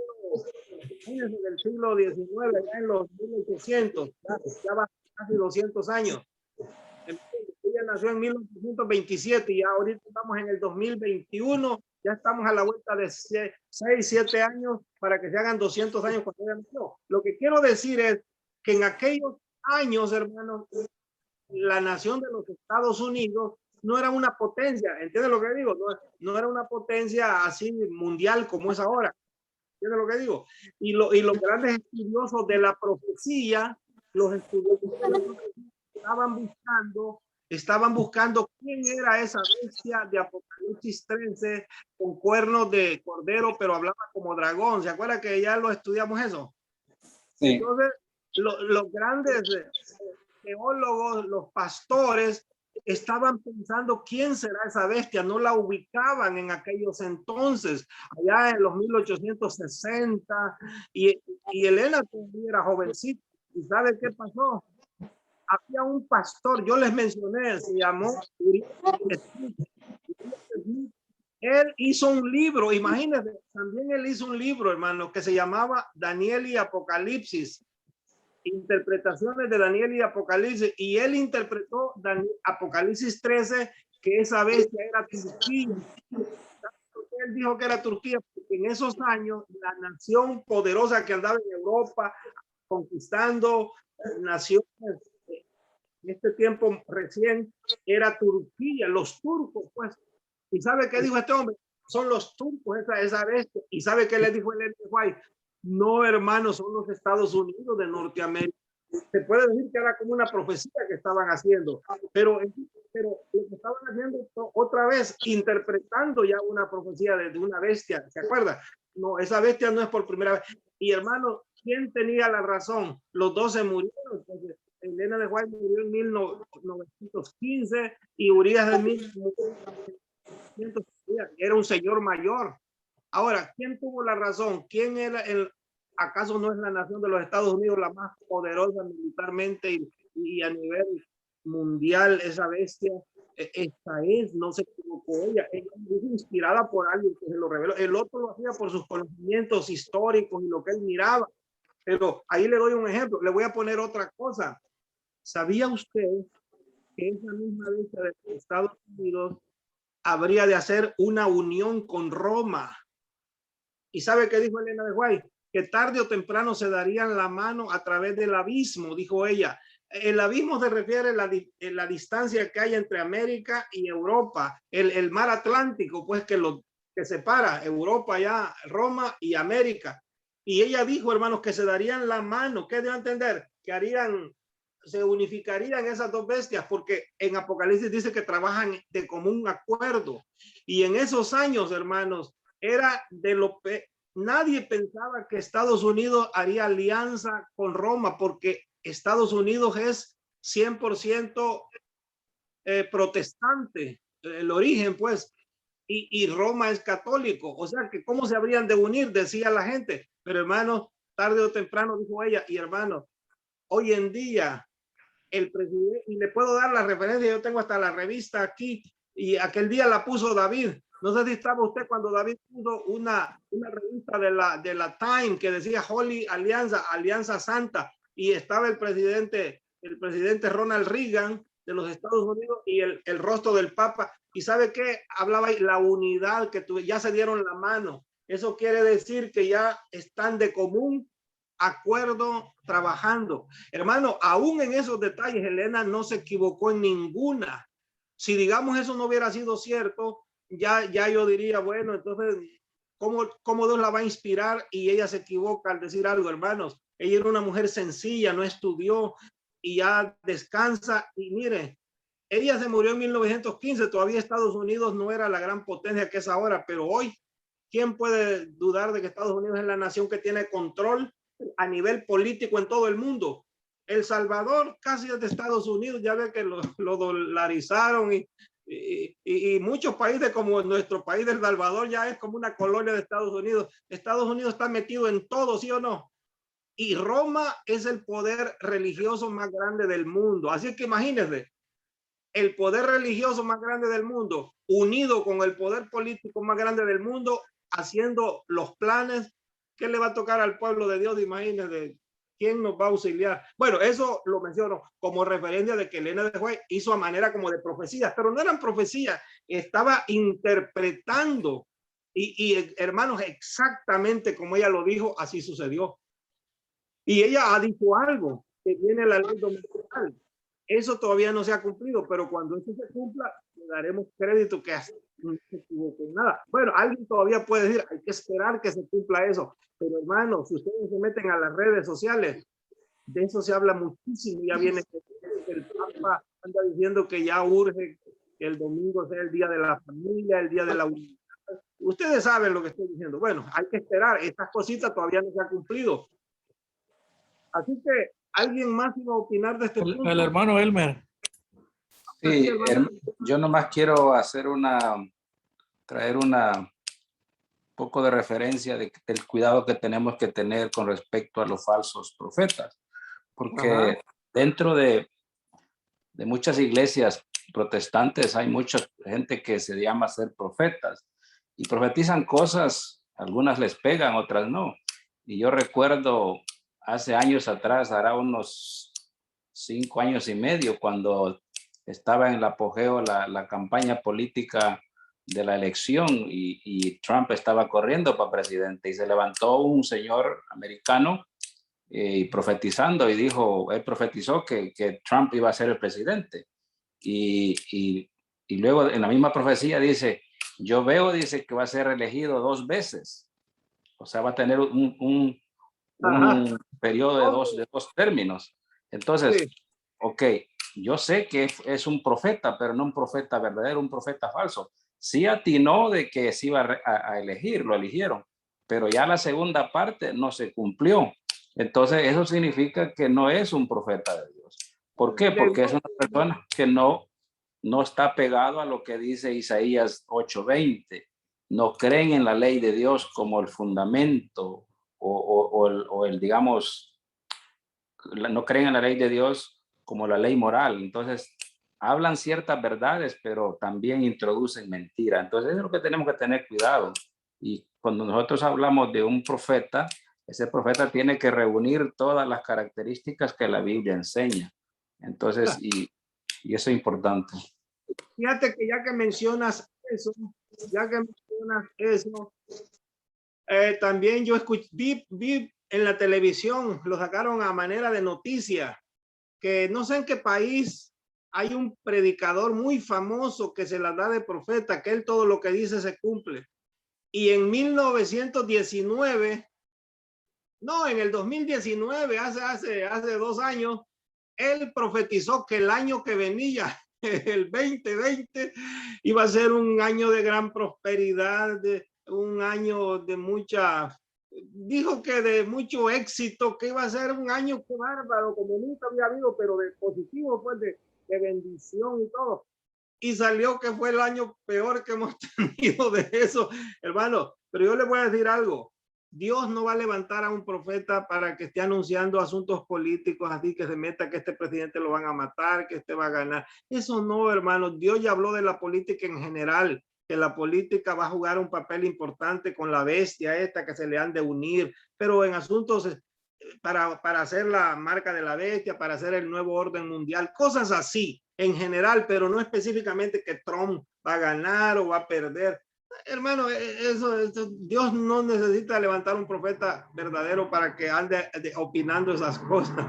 XIX, ya en los 1800, ya va casi 200 años. Ella nació en 1927 y ahorita estamos en el 2021, ya estamos a la vuelta de 6, 7 años para que se hagan 200 años cuando ella nació. Lo que quiero decir es que en aquellos años, hermanos, la nación de los Estados Unidos no era una potencia, ¿entiendes lo que digo? No era una potencia así mundial como es ahora, ¿entiendes lo que digo? Y los grandes estudiosos de la profecía, los estudiosos estaban buscando quién era esa bestia de Apocalipsis 13 con cuernos de cordero, pero hablaba como dragón. ¿Se acuerda que ya lo estudiamos eso? Sí. Entonces, los grandes teólogos, los pastores, estaban pensando quién será esa bestia, no la ubicaban en aquellos entonces, allá en los 1860, y Elena todavía era jovencita. ¿Y sabe qué pasó? Había un pastor, yo les mencioné, se llamó él hizo un libro, imagínense, también él hizo un libro, hermano, que se llamaba Daniel y Apocalipsis, interpretaciones de Daniel y Apocalipsis, y él interpretó Apocalipsis 13, que esa bestia era Turquía. Él dijo que era Turquía porque en esos años la nación poderosa que andaba en Europa conquistando naciones en este tiempo recién era Turquía, los turcos, pues. ¿Y sabe qué dijo este hombre? Son los turcos, esa bestia. ¿Y sabe qué le dijo el White? No, hermano, son los Estados Unidos de Norteamérica. Se puede decir que era como una profecía que estaban haciendo, pero lo que estaban haciendo otra vez, interpretando ya una profecía de una bestia, ¿se acuerda? No, esa bestia no es por primera vez. Y hermano, ¿quién tenía la razón? Los dos se murieron. Entonces, Elena de White murió en 1915 y Urias de 1900, era un señor mayor. Ahora, ¿quién tuvo la razón? ¿Quién era acaso no es la nación de los Estados Unidos la más poderosa militarmente y a nivel mundial? Esa bestia, esta es, no se equivocó ella es inspirada por alguien que se lo reveló. El otro lo hacía por sus conocimientos históricos y lo que él miraba. Pero ahí le doy un ejemplo. Le voy a poner otra cosa. ¿Sabía usted que esa misma bestia de los Estados Unidos habría de hacer una unión con Roma? ¿Y sabe qué dijo Elena de White? Que tarde o temprano se darían la mano a través del abismo, dijo ella. El abismo se refiere a la distancia que hay entre América y Europa, el mar Atlántico, pues que separa Europa, ya Roma y América. Y ella dijo, hermanos, que se darían la mano. ¿Qué debe entender? Que harían se unificarían esas dos bestias, porque en Apocalipsis dice que trabajan de común acuerdo. Y en esos años, hermanos, era de lo que nadie pensaba que Estados Unidos haría alianza con Roma, porque Estados Unidos es 100% protestante, el origen, pues, y Roma es católico. O sea, que cómo se habrían de unir, decía la gente. Pero hermanos, tarde o temprano, dijo ella, y hermanos, hoy en día el presidente, y le puedo dar la referencia, yo tengo hasta la revista aquí, y aquel día la puso David. No sé si estaba usted cuando David puso una revista de la Time que decía Holy Alianza, Alianza Santa, y estaba el presidente Ronald Reagan de los Estados Unidos y el rostro del Papa. ¿Y sabe qué? Hablaba ahí la unidad, que ya se dieron la mano. Eso quiere decir que ya están de común acuerdo trabajando. Hermano, aún en esos detalles, Elena no se equivocó en ninguna. Si digamos eso no hubiera sido cierto, ya yo diría, bueno, entonces, ¿cómo Dios la va a inspirar? Y ella se equivoca al decir algo, hermanos. Ella era una mujer sencilla, no estudió y ya descansa. Y mire, ella se murió en 1915, todavía Estados Unidos no era la gran potencia que es ahora, pero hoy, ¿quién puede dudar de que Estados Unidos es la nación que tiene control a nivel político en todo el mundo? El Salvador casi es de Estados Unidos, ya ve que lo dolarizaron y muchos países como nuestro país de El Salvador ya es como una colonia de Estados Unidos. Estados Unidos está metido en todo, ¿sí o no? Y Roma es el poder religioso más grande del mundo. Así que imagínense, el poder religioso más grande del mundo, unido con el poder político más grande del mundo, haciendo los planes. ¿Qué le va a tocar al pueblo de Dios? Imagínense, ¿quién nos va a auxiliar? Bueno, eso lo menciono como referencia de que Elena de White hizo a manera como de profecías, pero no eran profecías, estaba interpretando. Y hermanos, exactamente como ella lo dijo, así sucedió. Y ella ha dicho algo, que viene la ley dominical. Eso todavía no se ha cumplido, pero cuando eso se cumpla, le daremos crédito que no se equivocó en nada. Bueno, alguien todavía puede decir, hay que esperar que se cumpla eso. Pero hermanos, si ustedes se meten a las redes sociales, de eso se habla muchísimo. Ya viene el Papa anda diciendo que ya urge que el domingo sea el día de la familia, el día de la unidad. Ustedes saben lo que estoy diciendo. Bueno, hay que esperar. Estas cositas todavía no se han cumplido. Así que, ¿alguien más iba a opinar de este punto? El hermano Elmer. Sí, yo nomás quiero traer una poco de referencia del cuidado que tenemos que tener con respecto a los falsos profetas, porque dentro de muchas iglesias protestantes hay mucha gente que se llama ser profetas y profetizan cosas, algunas les pegan, otras no. Y yo recuerdo hace años atrás, hará unos 5 años y medio, cuando estaba en el apogeo la campaña política de la elección y Trump estaba corriendo para presidente y se levantó un señor americano profetizando y dijo, él profetizó que Trump iba a ser el presidente. Y luego en la misma profecía dice, yo veo, dice que va a ser elegido 2 veces. O sea, va a tener un periodo de dos términos. Entonces, sí. Ok, yo sé que es un profeta, pero no un profeta verdadero, un profeta falso. Sí atinó de que se iba a elegir, lo eligieron, pero ya la segunda parte no se cumplió. Entonces, eso significa que no es un profeta de Dios. ¿Por qué? Porque es una persona que no está pegado a lo que dice Isaías 8:20. No creen en la ley de Dios como el fundamento o el, digamos, no creen en la ley de Dios como la ley moral. Entonces, hablan ciertas verdades, pero también introducen mentira. Entonces, es lo que tenemos que tener cuidado. Y cuando nosotros hablamos de un profeta, ese profeta tiene que reunir todas las características que la Biblia enseña. Entonces, y eso es importante. Fíjate que ya que mencionas eso, también yo vi en la televisión, lo sacaron a manera de noticia, que no sé en qué país hay un predicador muy famoso que se la da de profeta, que él todo lo que dice se cumple. Y en 1919, no, en el 2019, hace 2 años, él profetizó que el año que venía, el 2020, iba a ser un año de gran prosperidad, un año de mucha, dijo que de mucho éxito, que iba a ser un año que bárbaro, como nunca había habido, pero de positivo, pues de bendición y todo. Y salió que fue el año peor que hemos tenido de eso, hermano. Pero yo le voy a decir algo. Dios no va a levantar a un profeta para que esté anunciando asuntos políticos, así que se meta que este presidente lo van a matar, que este va a ganar. Eso no, hermano. Dios ya habló de la política en general, que la política va a jugar un papel importante con la bestia esta que se le han de unir, pero en asuntos para hacer la marca de la bestia, para hacer el nuevo orden mundial, cosas así en general, pero no específicamente que Trump va a ganar o va a perder. Hermano, eso, Dios no necesita levantar un profeta verdadero para que ande opinando esas cosas.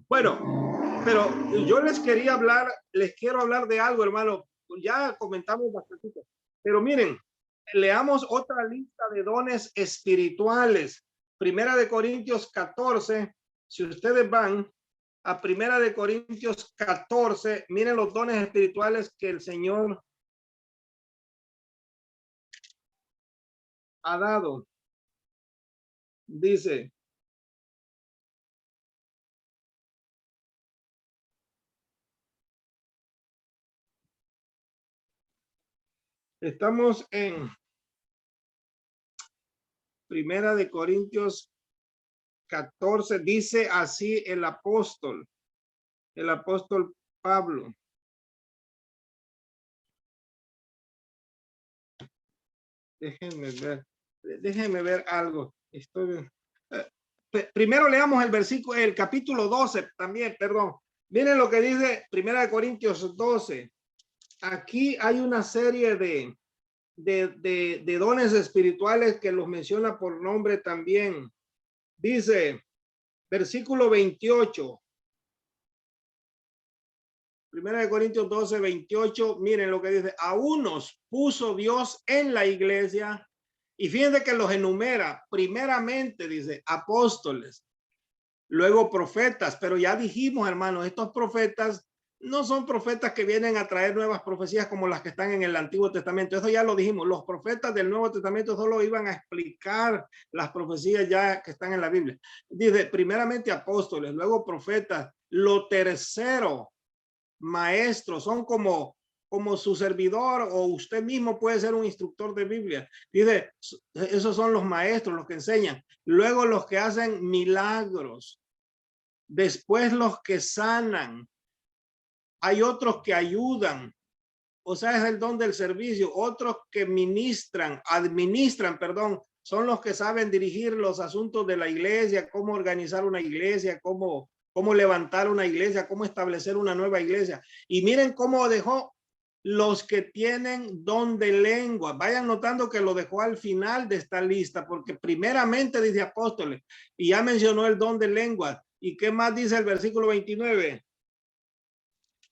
Bueno, pero yo les quiero hablar de algo, hermano. Ya comentamos bastante, pero miren, leamos otra lista de dones espirituales. Primera de Corintios 14, si ustedes van a Primera de Corintios 14, miren los dones espirituales que el Señor ha dado. Dice, estamos en Primera de Corintios 14, dice así el apóstol Pablo. Déjenme ver algo. Primero leamos el versículo, el capítulo 12 también, perdón. Miren lo que dice Primera de Corintios 12. Aquí hay una serie de dones espirituales que los menciona por nombre también. Dice, versículo 28. Primera de Corintios 12, 28. Miren lo que dice. A unos puso Dios en la iglesia. Y fíjense que los enumera. Primeramente dice apóstoles. Luego profetas. Pero ya dijimos, hermanos, estos profetas no son profetas que vienen a traer nuevas profecías como las que están en el Antiguo Testamento. Eso ya lo dijimos. Los profetas del Nuevo Testamento solo iban a explicar las profecías ya que están en la Biblia. Dice, primeramente apóstoles, luego profetas. Lo tercero, maestros. Son como su servidor, o usted mismo puede ser un instructor de Biblia. Dice, esos son los maestros, los que enseñan. Luego los que hacen milagros. Después los que sanan. Hay otros que ayudan, o sea, es el don del servicio. Otros que administran, perdón, son los que saben dirigir los asuntos de la iglesia, cómo organizar una iglesia, cómo levantar una iglesia, cómo establecer una nueva iglesia. Y miren cómo dejó los que tienen don de lengua. Vayan notando que lo dejó al final de esta lista, porque primeramente dice apóstoles, y ya mencionó el don de lengua. ¿Y qué más dice el versículo 29?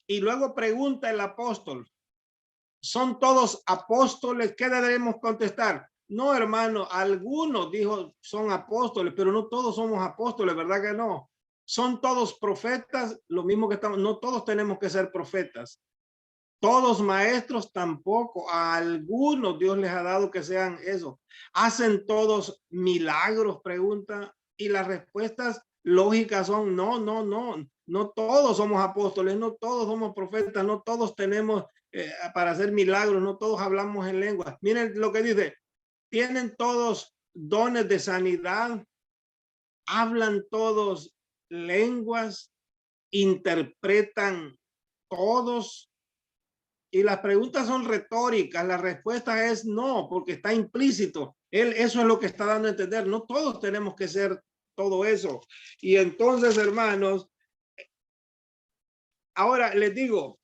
Y luego pregunta el apóstol, ¿son todos apóstoles? ¿Qué debemos contestar? No, hermano, algunos dijo son apóstoles, pero no todos somos apóstoles, ¿verdad que no? ¿Son todos profetas? Lo mismo que estamos, no todos tenemos que ser profetas. Todos maestros tampoco. A algunos Dios les ha dado que sean eso. ¿Hacen todos milagros? Pregunta. Y las respuestas lógicas son no. No todos somos apóstoles, no todos somos profetas, no todos tenemos para hacer milagros, no todos hablamos en lenguas. Miren lo que dice, tienen todos dones de sanidad, hablan todos lenguas, interpretan todos. Y las preguntas son retóricas, la respuesta es no, porque está implícito. Eso es lo que está dando a entender. No todos tenemos que ser todo eso. Y entonces, hermanos, ahora les digo,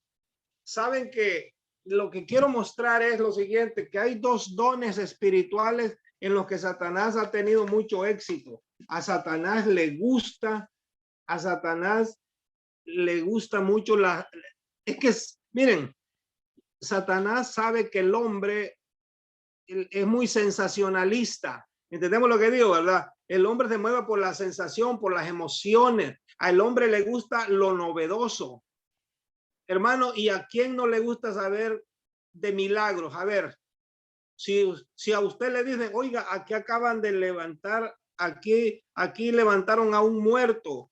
saben que lo que quiero mostrar es lo siguiente, que hay dos dones espirituales en los que Satanás ha tenido mucho éxito. A Satanás le gusta mucho miren, Satanás sabe que el hombre es muy sensacionalista ¿Entendemos lo que digo, verdad? El hombre se mueve por la sensación, por las emociones. Al hombre le gusta lo novedoso. Hermano, ¿y a quién no le gusta saber de milagros? A ver, si a usted le dicen, oiga, aquí acaban de levantar, aquí levantaron a un muerto,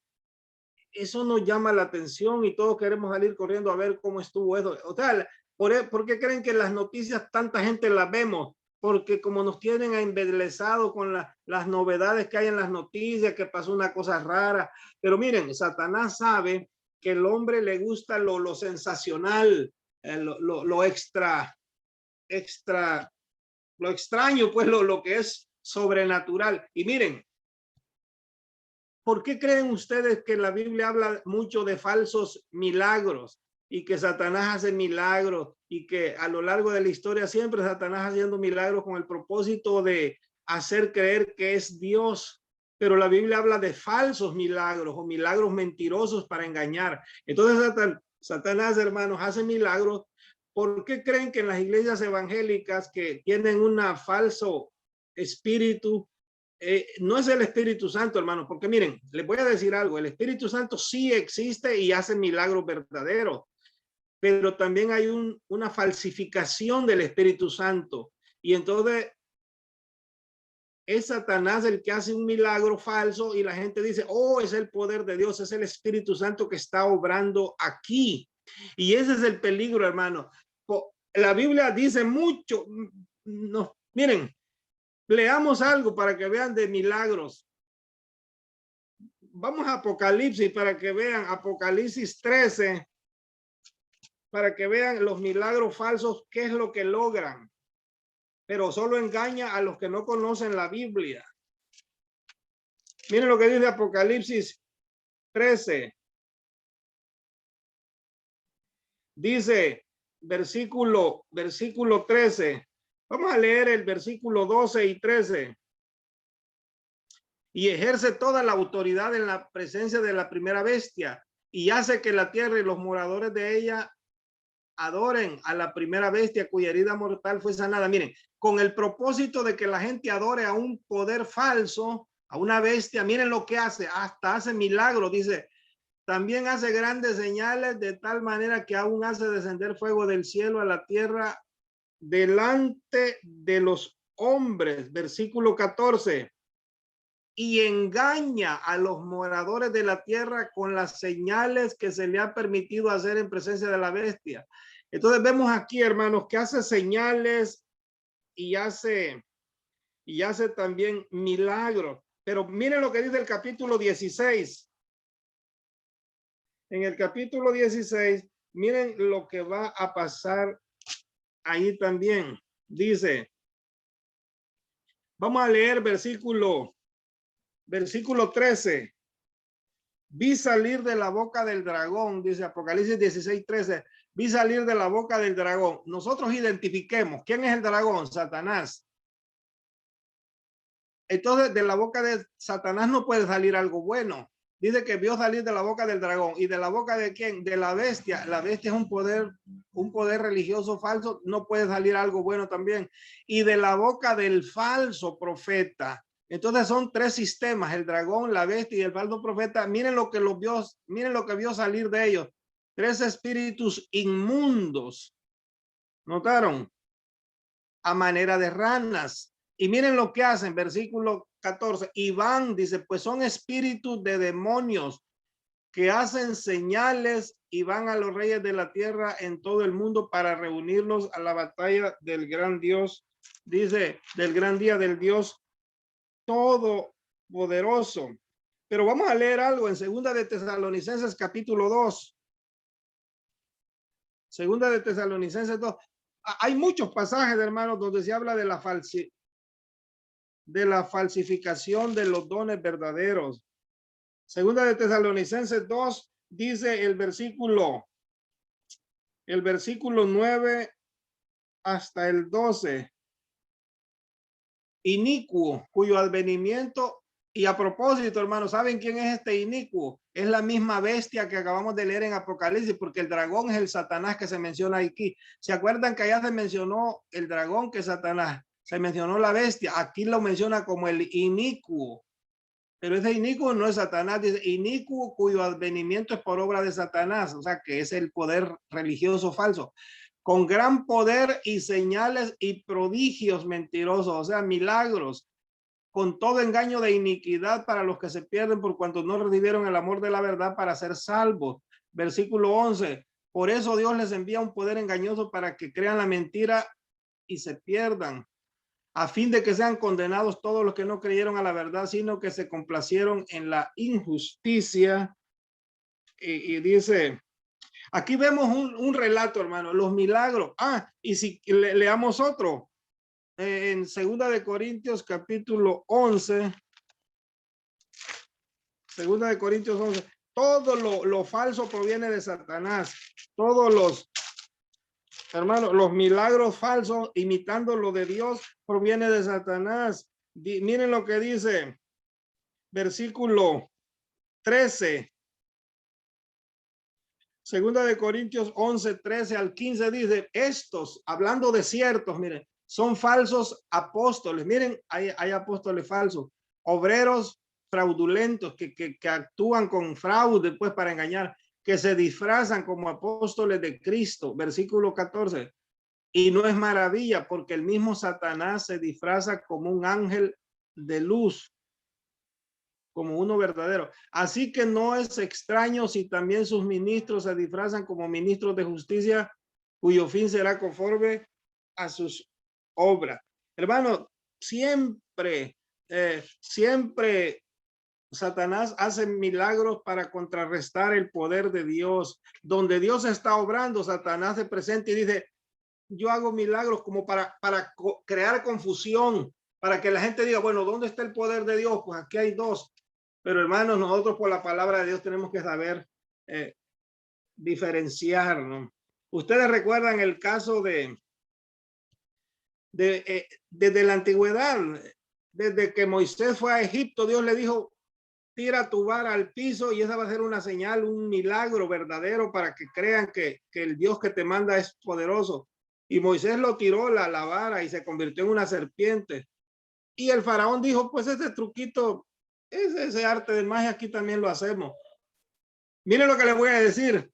eso nos llama la atención y todos queremos salir corriendo a ver cómo estuvo eso. O sea, ¿por qué creen que las noticias tanta gente las vemos? Porque como nos tienen embelesados con las novedades que hay en las noticias, que pasó una cosa rara. Pero miren, Satanás sabe que el hombre le gusta lo sensacional, lo extraño, pues lo que es sobrenatural. Y miren, ¿por qué creen ustedes que la Biblia habla mucho de falsos milagros y que Satanás hace milagros y que a lo largo de la historia siempre Satanás haciendo milagros con el propósito de hacer creer que es Dios? Pero la Biblia habla de falsos milagros o milagros mentirosos para engañar. Entonces Satanás, hermanos, hace milagros. ¿Por qué creen que en las iglesias evangélicas que tienen un falso espíritu, no es el Espíritu Santo, hermano? Porque miren, les voy a decir algo, el Espíritu Santo sí existe y hace milagros verdaderos, pero también hay una falsificación del Espíritu Santo. Y entonces es Satanás el que hace un milagro falso y la gente dice, oh, es el poder de Dios, es el Espíritu Santo que está obrando aquí. Y ese es el peligro, hermano. La Biblia dice mucho. No, miren, leamos algo para que vean de milagros. Vamos a Apocalipsis para que vean Apocalipsis 13, para que vean los milagros falsos, qué es lo que logran. Pero solo engaña a los que no conocen la Biblia. Miren lo que dice Apocalipsis 13. Dice, versículo 13. Vamos a leer el versículo 12 y 13. Y ejerce toda la autoridad en la presencia de la primera bestia y hace que la tierra y los moradores de ella adoren a la primera bestia cuya herida mortal fue sanada. Miren, con el propósito de que la gente adore a un poder falso, a una bestia. Miren lo que hace, hasta hace milagros. Dice, también hace grandes señales de tal manera que aún hace descender fuego del cielo a la tierra delante de los hombres. Versículo 14. Y engaña a los moradores de la tierra con las señales que se le ha permitido hacer en presencia de la bestia. Entonces vemos aquí, hermanos, que hace señales y hace también milagros. Pero miren lo que dice el capítulo 16. En el capítulo 16, miren lo que va a pasar ahí también. Dice, vamos a leer versículo 13. Vi salir de la boca del dragón, dice Apocalipsis 16, 13. Vi salir de la boca del dragón. Nosotros identifiquemos quién es el dragón, Satanás. Entonces, de la boca de Satanás no puede salir algo bueno. Dice que vio salir de la boca del dragón. ¿Y de la boca de quién? De la bestia. La bestia es un poder religioso falso. No puede salir algo bueno también. Y de la boca del falso profeta. Entonces son tres sistemas: el dragón, la bestia y el falso profeta. Miren lo que vio salir de ellos. Tres espíritus inmundos. ¿Notaron? A manera de ranas. Y miren lo que hacen, versículo 14. Y van, dice, pues son espíritus de demonios que hacen señales y van a los reyes de la tierra en todo el mundo para reunirlos a la batalla del gran Dios, dice, del gran día del Dios todopoderoso. Pero vamos a leer algo en Segunda de Tesalonicenses capítulo 2. Segunda de Tesalonicenses 2. Hay muchos pasajes, hermanos, donde se habla de la falsificación de los dones verdaderos. Segunda de Tesalonicenses 2 dice el versículo 9 hasta el 12. Inicuo, cuyo advenimiento, y a propósito, hermanos, ¿saben quién es este inicuo? Es la misma bestia que acabamos de leer en Apocalipsis, porque el dragón es el Satanás que se menciona aquí. ¿Se acuerdan que allá se mencionó el dragón, que es Satanás? se mencionó la bestia. Aquí lo menciona como el inicuo. Pero ese inicuo no es Satanás, dice inicuo cuyo advenimiento es por obra de Satanás, o sea que es el poder religioso falso, con gran poder y señales y prodigios mentirosos, o sea, milagros, con todo engaño de iniquidad para los que se pierden por cuanto no recibieron el amor de la verdad para ser salvos. Versículo 11, por eso Dios les envía un poder engañoso para que crean la mentira y se pierdan, a fin de que sean condenados todos los que no creyeron a la verdad, sino que se complacieron en la injusticia. Y dice, aquí vemos un relato, hermano, los milagros. Y si leamos otro, en 2 de Corintios capítulo 11, 2 de Corintios 11, todo lo falso proviene de Satanás, todos los hermano, los milagros falsos imitando lo de Dios proviene de Satanás. Miren lo que dice versículo 13. 2 de Corintios 11, 13 al 15 dice, estos, hablando de ciertos, miren, son falsos apóstoles. Miren, hay apóstoles falsos, obreros fraudulentos que actúan con fraude pues para engañar, que se disfrazan como apóstoles de Cristo. Versículo 14. Y no es maravilla porque el mismo Satanás se disfraza como un ángel de luz, como uno verdadero. Así que no es extraño si también sus ministros se disfrazan como ministros de justicia, cuyo fin será conforme a sus obras. Hermano, siempre Satanás hace milagros para contrarrestar el poder de Dios. Donde Dios está obrando, Satanás se presenta y dice, yo hago milagros como para crear confusión, para que la gente diga, bueno, ¿dónde está el poder de Dios? Pues aquí hay dos. Pero hermanos, nosotros por la palabra de Dios tenemos que saber diferenciar, ¿no? Ustedes recuerdan el caso desde la antigüedad, desde que Moisés fue a Egipto, Dios le dijo, tira tu vara al piso y esa va a ser una señal, un milagro verdadero para que crean que el Dios que te manda es poderoso. Y Moisés lo tiró la vara y se convirtió en una serpiente. Y el faraón dijo, pues ese truquito, ese arte de magia aquí también lo hacemos. Miren lo que les voy a decir.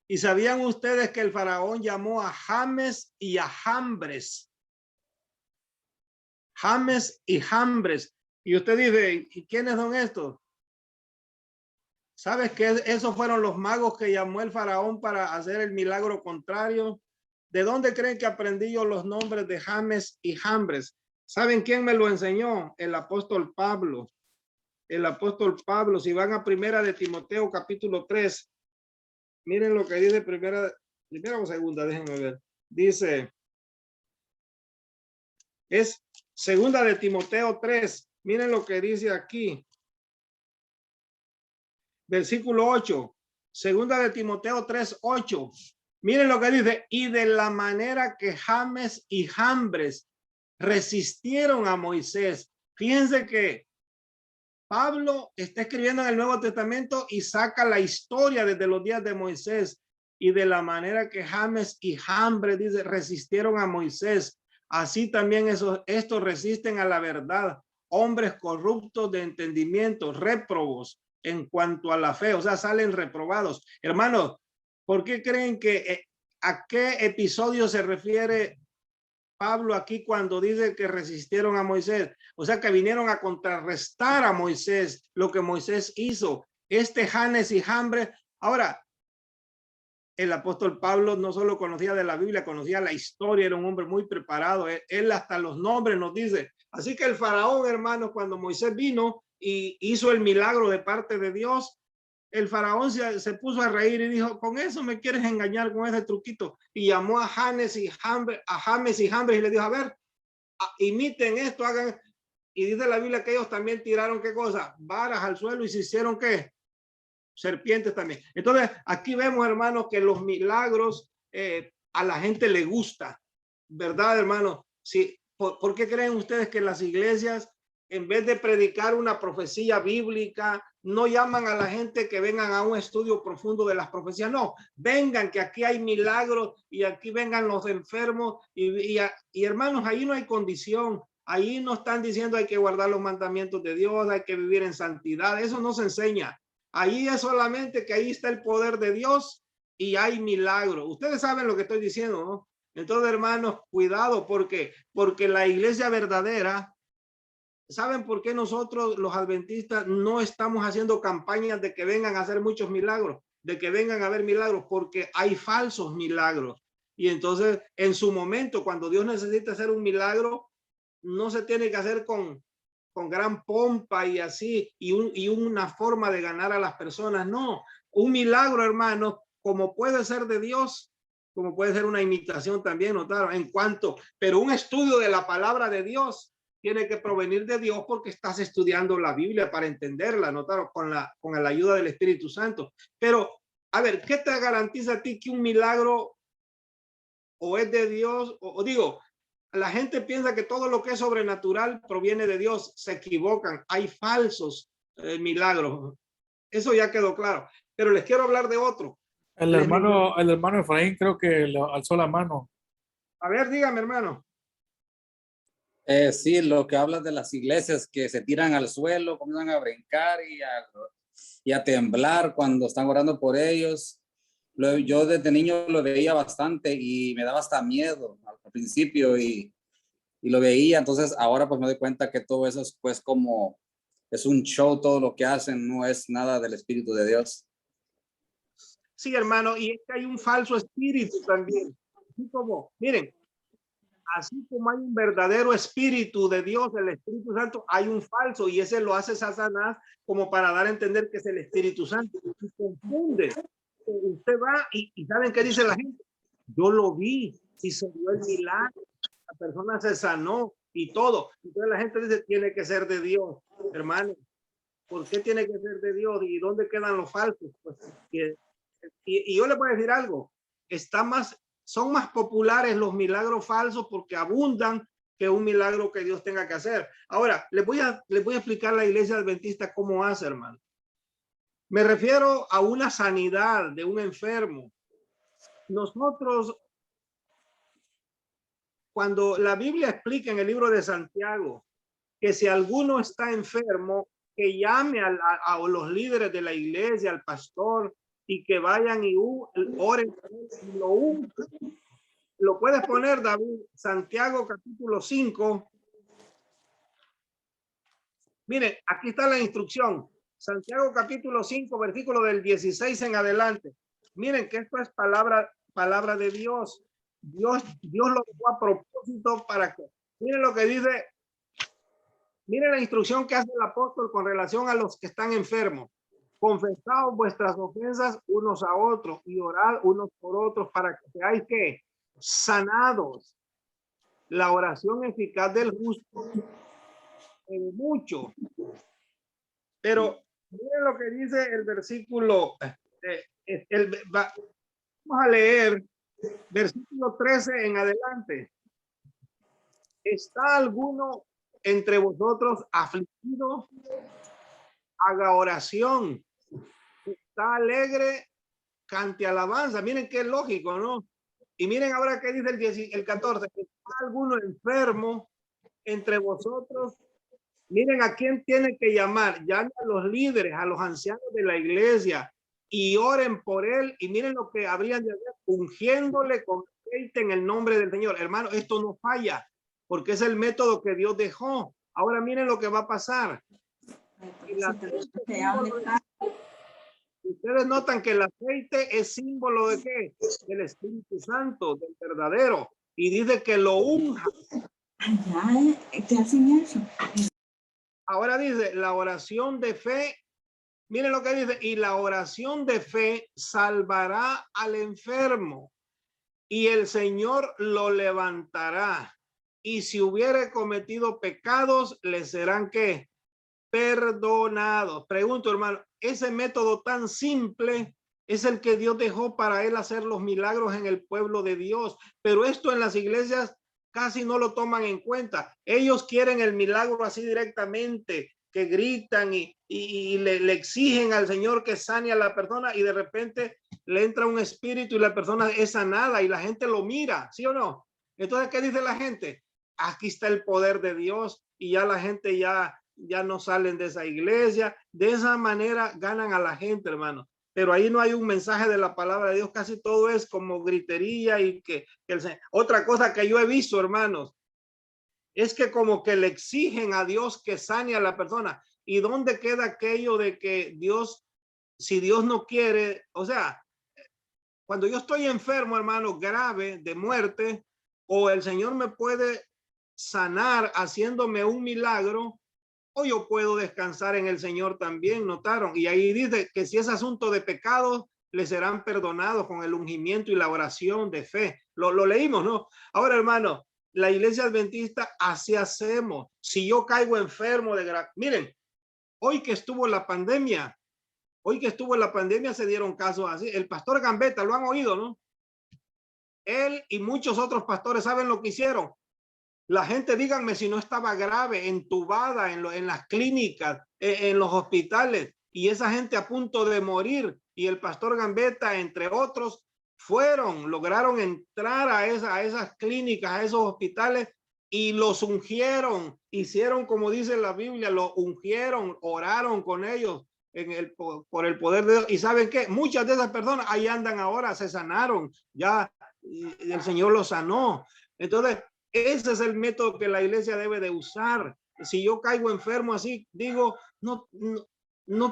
¿Y sabían ustedes que el faraón llamó a James y a Jambres? James y Jambres. Y usted dice, ¿y quiénes son estos? ¿Sabes que esos fueron los magos que llamó el faraón para hacer el milagro contrario? ¿De dónde creen que aprendí yo los nombres de James y Jambres? ¿Saben quién me lo enseñó? El apóstol Pablo. El apóstol Pablo. Si van a primera de Timoteo capítulo 3, miren lo que dice primera o segunda, déjenme ver. Dice, es segunda de Timoteo 3. Miren lo que dice aquí. Versículo 8. Segunda de Timoteo 3, 8. Miren lo que dice. Y de la manera que James y Jambres resistieron a Moisés. Fíjense que Pablo está escribiendo en el Nuevo Testamento y saca la historia desde los días de Moisés. Y de la manera que James y Jambres, dice, resistieron a Moisés. Así también estos resisten a la verdad. Hombres corruptos de entendimiento, réprobos en cuanto a la fe, o sea, salen reprobados. Hermanos, ¿por qué creen que a qué episodio se refiere Pablo aquí cuando dice que resistieron a Moisés? O sea, que vinieron a contrarrestar a Moisés, lo que Moisés hizo. Janes y Jambres. Ahora, el apóstol Pablo no solo conocía de la Biblia, conocía la historia, era un hombre muy preparado. Él hasta los nombres nos dice. Así que el faraón, hermanos, cuando Moisés vino y hizo el milagro de parte de Dios, el faraón se puso a reír y dijo, con eso me quieres engañar con ese truquito. Y llamó a James y Jambres y le dijo, a ver, imiten esto, hagan. Y dice la Biblia que ellos también tiraron, ¿qué cosa? Varas al suelo y se hicieron, ¿qué? Serpientes también. Entonces, aquí vemos, hermanos, que los milagros a la gente le gusta, ¿verdad, hermano? Sí. ¿Por qué creen ustedes que las iglesias en vez de predicar una profecía bíblica, no llaman a la gente que vengan a un estudio profundo de las profecías. No, vengan que aquí hay milagros y aquí vengan los enfermos y hermanos, ahí no hay condición. Ahí no están diciendo hay que guardar los mandamientos de Dios, hay que vivir en santidad. Eso no se enseña. Ahí es solamente que ahí está el poder de Dios y hay milagros. Ustedes saben lo que estoy diciendo, ¿no? Entonces, hermanos, cuidado porque la iglesia verdadera, ¿saben por qué nosotros los adventistas no estamos haciendo campañas de que vengan a hacer muchos milagros, de que vengan a ver milagros? Porque hay falsos milagros. Y entonces, en su momento, cuando Dios necesita hacer un milagro, no se tiene que hacer con gran pompa y así, y una forma de ganar a las personas. No, un milagro, hermanos, como puede ser de Dios, como puede ser una imitación también, notaron, pero un estudio de la palabra de Dios tiene que provenir de Dios porque estás estudiando la Biblia para entenderla, notaron, con la ayuda del Espíritu Santo. Pero, a ver, ¿qué te garantiza a ti que un milagro o es de Dios? O digo, la gente piensa que todo lo que es sobrenatural proviene de Dios. Se equivocan. Hay falsos milagros. Eso ya quedó claro. Pero les quiero hablar de otro. El hermano Efraín creo que alzó la mano. A ver, dígame, hermano. Sí, lo que hablas de las iglesias que se tiran al suelo, comienzan a brincar y a temblar cuando están orando por ellos. Yo desde niño lo veía bastante y me daba hasta miedo al principio y lo veía. Entonces ahora pues me doy cuenta que todo eso es pues como es un show, todo lo que hacen no es nada del Espíritu de Dios. Sí, hermano, y es que hay un falso espíritu también. Así como, miren, así como hay un verdadero espíritu de Dios, el Espíritu Santo, hay un falso y ese lo hace Satanás como para dar a entender que es el Espíritu Santo. Y confunde. Usted va y ¿saben qué dice la gente? Yo lo vi y se dio el milagro, la persona se sanó y todo. Entonces la gente dice, tiene que ser de Dios. Hermano, ¿por qué tiene que ser de Dios? ¿Y dónde quedan los falsos? Pues, y yo le voy a decir algo, son más populares los milagros falsos porque abundan que un milagro que Dios tenga que hacer. Ahora, les voy a explicar a la iglesia adventista cómo hace, hermano. Me refiero a una sanidad de un enfermo. Nosotros, cuando la Biblia explica en el libro de Santiago que si alguno está enfermo, que llame a los líderes de la iglesia, al pastor, y que vayan y oren. Lo puedes poner, David, Santiago capítulo 5. Miren, aquí está la instrucción. Santiago capítulo 5, versículo del 16 en adelante. Miren que esto es palabra de Dios. Dios lo dejó a propósito para que, miren lo que dice, miren la instrucción que hace el apóstol con relación a los que están enfermos. Confesaos vuestras ofensas unos a otros y orad unos por otros para que seáis ¿qué? Sanados. La oración eficaz del justo en mucho. Pero miren lo que dice el versículo, vamos a leer versículo 13 en adelante. ¿Está alguno entre vosotros afligido? Haga oración. ¿Está alegre? Cante alabanza. Miren qué lógico, ¿no? Y miren ahora qué dice el 14. ¿Está alguno enfermo entre vosotros? Miren a quién tiene que llamar. Llame a los líderes, a los ancianos de la iglesia y oren por él. Y miren lo que habrían de hacer, ungiéndole con aceite en el nombre del Señor. Hermano, esto no falla porque es el método que Dios dejó. Ahora miren lo que va a pasar. Ustedes notan que el aceite es símbolo de ¿qué? Del Espíritu Santo, del verdadero. Y dice que lo unja. Te hacen eso. Ahora dice, la oración de fe, miren lo que dice, y la oración de fe salvará al enfermo y el Señor lo levantará. Y si hubiere cometido pecados, le serán ¿qué? Perdonados. Pregunto, hermano, ese método tan simple es el que Dios dejó para él hacer los milagros en el pueblo de Dios. Pero esto en las iglesias casi no lo toman en cuenta. Ellos quieren el milagro así directamente, que gritan y le exigen al Señor que sane a la persona, y de repente le entra un espíritu y la persona es sanada y la gente lo mira, ¿sí o no? Entonces, ¿qué dice la gente? Aquí está el poder de Dios, y ya la gente ya no salen de esa iglesia. De esa manera ganan a la gente, hermano. Pero ahí no hay un mensaje de la palabra de Dios, casi todo es como gritería y otra cosa que yo he visto, hermanos, es que como que le exigen a Dios que sane a la persona. ¿Y dónde queda aquello de que Dios, si Dios no quiere? O sea, cuando yo estoy enfermo, hermano, grave de muerte, o el Señor me puede sanar haciéndome un milagro, o yo puedo descansar en el Señor también, ¿notaron? Y ahí dice que si es asunto de pecados, le serán perdonados con el ungimiento y la oración de fe. Lo leímos, ¿no? Ahora, hermano, la iglesia adventista, así hacemos. Si yo caigo enfermo miren, hoy que estuvo la pandemia, se dieron casos así. El pastor Gambetta, lo han oído, ¿no? Él y muchos otros pastores saben lo que hicieron. La gente, díganme si no estaba grave, entubada en las clínicas, en los hospitales, y esa gente a punto de morir. Y el pastor Gambetta, entre otros, lograron entrar a esas clínicas, a esos hospitales, y los ungieron. Hicieron como dice la Biblia, los ungieron, oraron con ellos por el poder de Dios. Y ¿saben qué? Muchas de esas personas ahí andan ahora, se sanaron, ya el Señor los sanó. Entonces, ese es el método que la iglesia debe de usar. Si yo caigo enfermo así, digo, no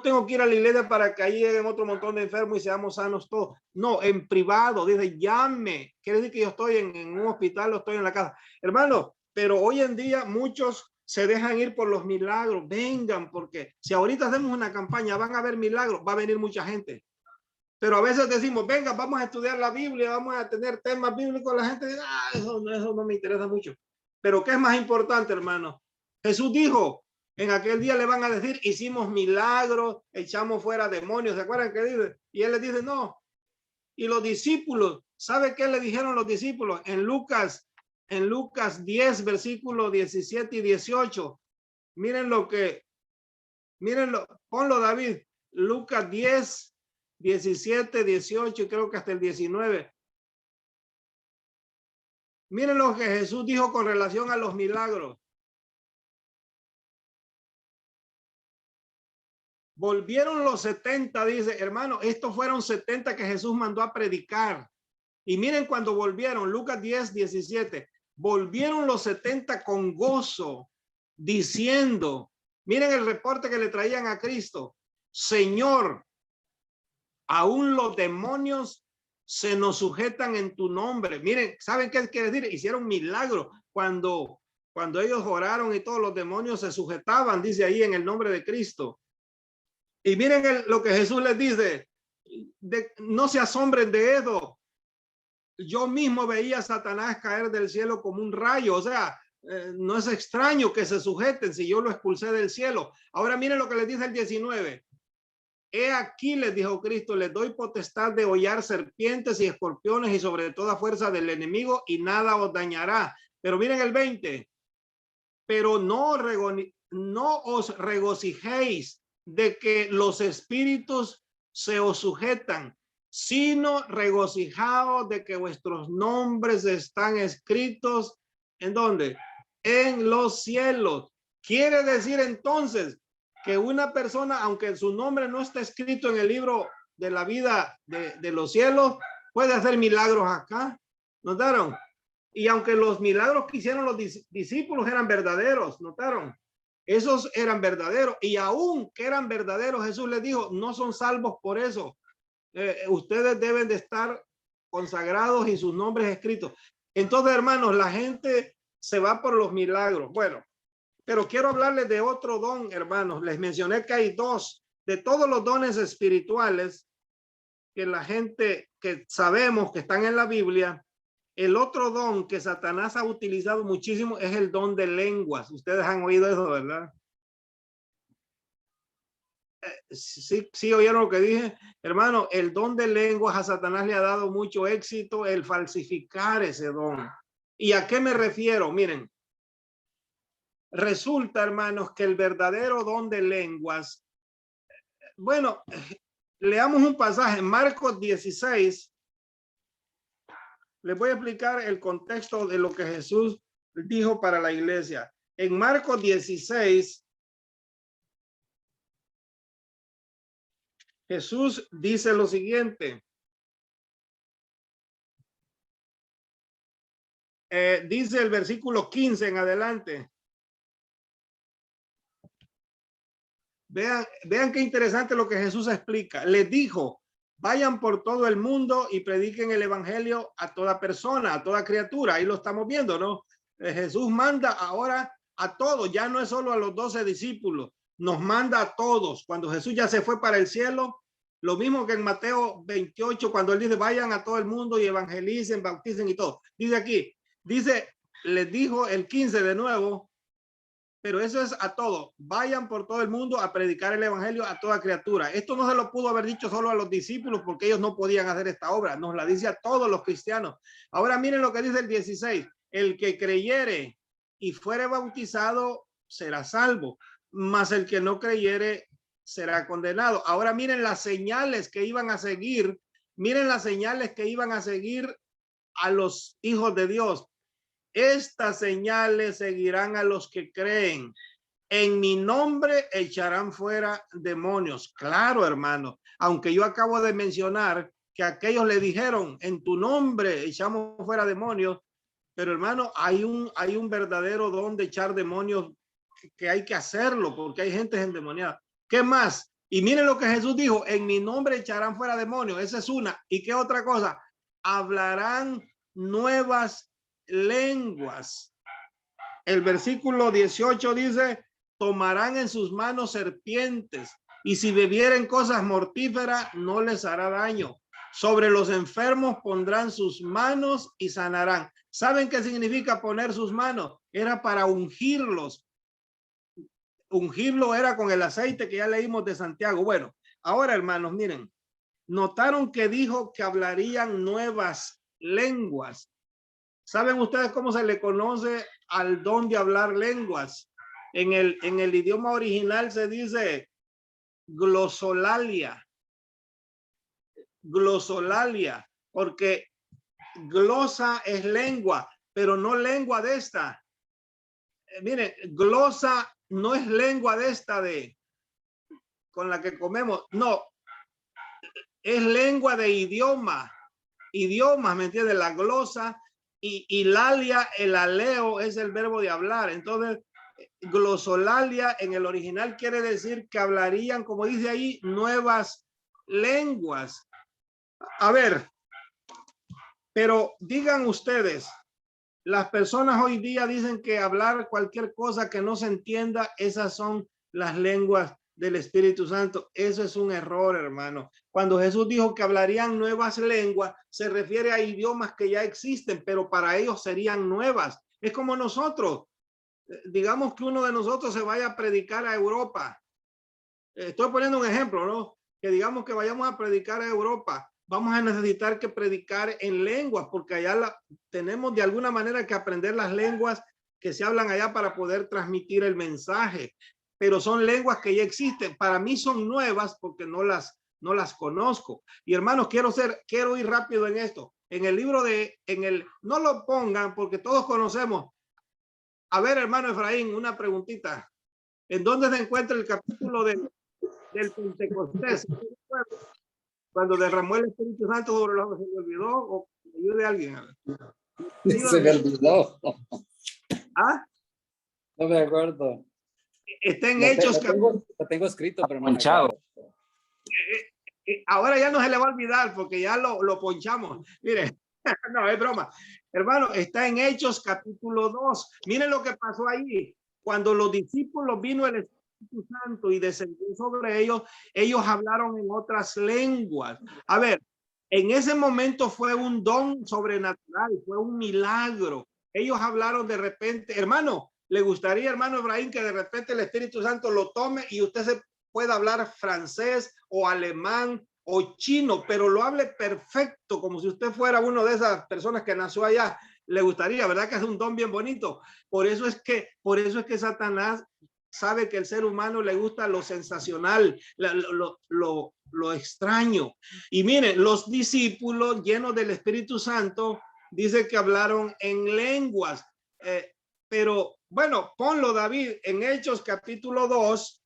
tengo que ir a la iglesia para que ahí lleguen otro montón de enfermos y seamos sanos todos. No, en privado, dice, llame. Quiere decir que yo estoy en un hospital o estoy en la casa. Hermano, pero hoy en día muchos se dejan ir por los milagros. Vengan, porque si ahorita hacemos una campaña, van a haber milagros, va a venir mucha gente. Pero a veces decimos, venga, vamos a estudiar la Biblia, vamos a tener temas bíblicos. La gente dice, eso no me interesa mucho. Pero ¿qué es más importante, hermano? Jesús dijo, en aquel día le van a decir, hicimos milagros, echamos fuera demonios. ¿Se acuerdan qué dice? Y él les dice, no. Y los discípulos, ¿sabe qué le dijeron los discípulos? En Lucas 10, versículos 17 y 18. Mírenlo, ponlo, David. Lucas 10. 17, 18 y creo que hasta el 19. Miren lo que Jesús dijo con relación a los milagros. Volvieron los 70, dice, hermano, estos fueron 70 que Jesús mandó a predicar. Y miren cuando volvieron, Lucas 10, 17, volvieron los 70 con gozo, diciendo, miren el reporte que le traían a Cristo, Señor, aún los demonios se nos sujetan en tu nombre. Miren, ¿saben qué quiere decir? Hicieron milagro. Cuando ellos oraron y todos los demonios se sujetaban, dice ahí, en el nombre de Cristo. Y miren lo que Jesús les dice. No se asombren de eso. Yo mismo veía a Satanás caer del cielo como un rayo. O sea, no es extraño que se sujeten si yo lo expulsé del cielo. Ahora miren lo que les dice el 19. He aquí, les dijo Cristo, les doy potestad de hollar serpientes y escorpiones y sobre toda fuerza del enemigo y nada os dañará. Pero miren el 20. Pero no os regocijéis de que los espíritus se os sujetan, sino regocijaos de que vuestros nombres están escritos. ¿En dónde? En los cielos. Quiere decir entonces que una persona, aunque su nombre no está escrito en el libro de la vida de los cielos, puede hacer milagros acá. ¿Notaron? Y aunque los milagros que hicieron los discípulos eran verdaderos, ¿notaron? Esos eran verdaderos. Y aún que eran verdaderos, Jesús les dijo, no son salvos por eso. Ustedes deben de estar consagrados y sus nombres escritos. Entonces, hermanos, la gente se va por los milagros. Bueno, pero quiero hablarles de otro don, hermanos. Les mencioné que hay dos. De todos los dones espirituales que la gente que sabemos que están en la Biblia, el otro don que Satanás ha utilizado muchísimo es el don de lenguas. Ustedes han oído eso, ¿verdad? Sí oyeron lo que dije, hermano. El don de lenguas a Satanás le ha dado mucho éxito el falsificar ese don. ¿Y a qué me refiero? Miren, resulta, hermanos, que el verdadero don de lenguas, bueno, leamos un pasaje, Marcos 16. Les voy a explicar el contexto de lo que Jesús dijo para la iglesia. En Marcos 16, Jesús dice lo siguiente. Dice el versículo 15 en adelante. Vean qué interesante lo que Jesús explica. Les dijo, vayan por todo el mundo y prediquen el evangelio a toda persona, a toda criatura. Ahí lo estamos viendo, ¿no? Jesús manda ahora a todos, ya no es solo a los 12 discípulos, nos manda a todos. Cuando Jesús ya se fue para el cielo, lo mismo que en Mateo 28, cuando él dice, vayan a todo el mundo y evangelicen, bauticen y todo. Dice aquí, dice, les dijo el 15 de nuevo, pero eso es a todos. Vayan por todo el mundo a predicar el evangelio a toda criatura. Esto no se lo pudo haber dicho solo a los discípulos porque ellos no podían hacer esta obra. Nos la dice a todos los cristianos. Ahora miren lo que dice el 16. El que creyere y fuere bautizado será salvo, mas el que no creyere será condenado. Ahora miren las señales que iban a seguir. Miren las señales que iban a seguir a los hijos de Dios. Estas señales seguirán a los que creen. En mi nombre echarán fuera demonios. Claro, hermano. Aunque yo acabo de mencionar que aquellos le dijeron, en tu nombre echamos fuera demonios. Pero, hermano, hay un verdadero don de echar demonios que hay que hacerlo porque hay gente endemoniada. ¿Qué más? Y miren lo que Jesús dijo. En mi nombre echarán fuera demonios. Esa es una. ¿Y qué otra cosa? Hablarán nuevas lenguas. El versículo 18 dice, tomarán en sus manos serpientes y si bebieren cosas mortíferas no les hará daño. Sobre los enfermos pondrán sus manos y sanarán. ¿Saben qué significa poner sus manos? Era para ungirlos. Ungirlo era con el aceite que ya leímos de Santiago. Bueno, ahora hermanos, miren, notaron que dijo que hablarían nuevas lenguas. ¿Saben ustedes cómo se le conoce al don de hablar lenguas? En el idioma original se dice glosolalia. Glosolalia, porque glosa es lengua, pero no lengua de esta. Miren, glosa no es lengua de esta con la que comemos. No, es lengua de idioma. Idiomas, ¿me entiendes? La glosa. Y lalia, el aleo es el verbo de hablar. Entonces, glosolalia en el original quiere decir que hablarían, como dice ahí, nuevas lenguas. A ver, pero digan ustedes, las personas hoy día dicen que hablar cualquier cosa que no se entienda, esas son las lenguas del Espíritu Santo. Eso es un error, hermano. Cuando Jesús dijo que hablarían nuevas lenguas, se refiere a idiomas que ya existen, pero para ellos serían nuevas. Es como nosotros. Digamos que uno de nosotros se vaya a predicar a Europa. Estoy poniendo un ejemplo, ¿no? Que digamos que vayamos a predicar a Europa. Vamos a necesitar que predicar en lenguas, porque allá tenemos de alguna manera que aprender las lenguas que se hablan allá para poder transmitir el mensaje. Pero son lenguas que ya existen. Para mí son nuevas porque no las conozco. Y hermanos, quiero ir rápido en esto. En el libro no lo pongan porque todos conocemos. A ver, hermano Efraín, una preguntita. ¿En dónde se encuentra el capítulo del Pentecostés? Cuando derramó el Espíritu Santo sobre los hombres, ¿se me olvidó o me ayude alguien? Se me olvidó. ¿Ah? No me acuerdo. Está en Hechos. Lo tengo escrito, pero no Ponchado. Ahora ya no se le va a olvidar porque ya lo ponchamos. Mire, no, es broma. Hermano, está en Hechos capítulo 2. Miren lo que pasó ahí. Cuando los discípulos vino el Espíritu Santo y descendió sobre ellos, ellos hablaron en otras lenguas. A ver, en ese momento fue un don sobrenatural, fue un milagro. Ellos hablaron de repente, hermano, ¿le gustaría, hermano Efraín, que de repente el Espíritu Santo lo tome y usted se pueda hablar francés o alemán o chino, pero lo hable perfecto, como si usted fuera uno de esas personas que nació allá? le gustaría, ¿verdad? Que es un don bien bonito. Por eso es que Satanás sabe que el ser humano le gusta lo sensacional, lo extraño. Y miren, los discípulos llenos del Espíritu Santo, dice que hablaron en lenguas. Pero bueno, ponlo, David, en Hechos capítulo 2.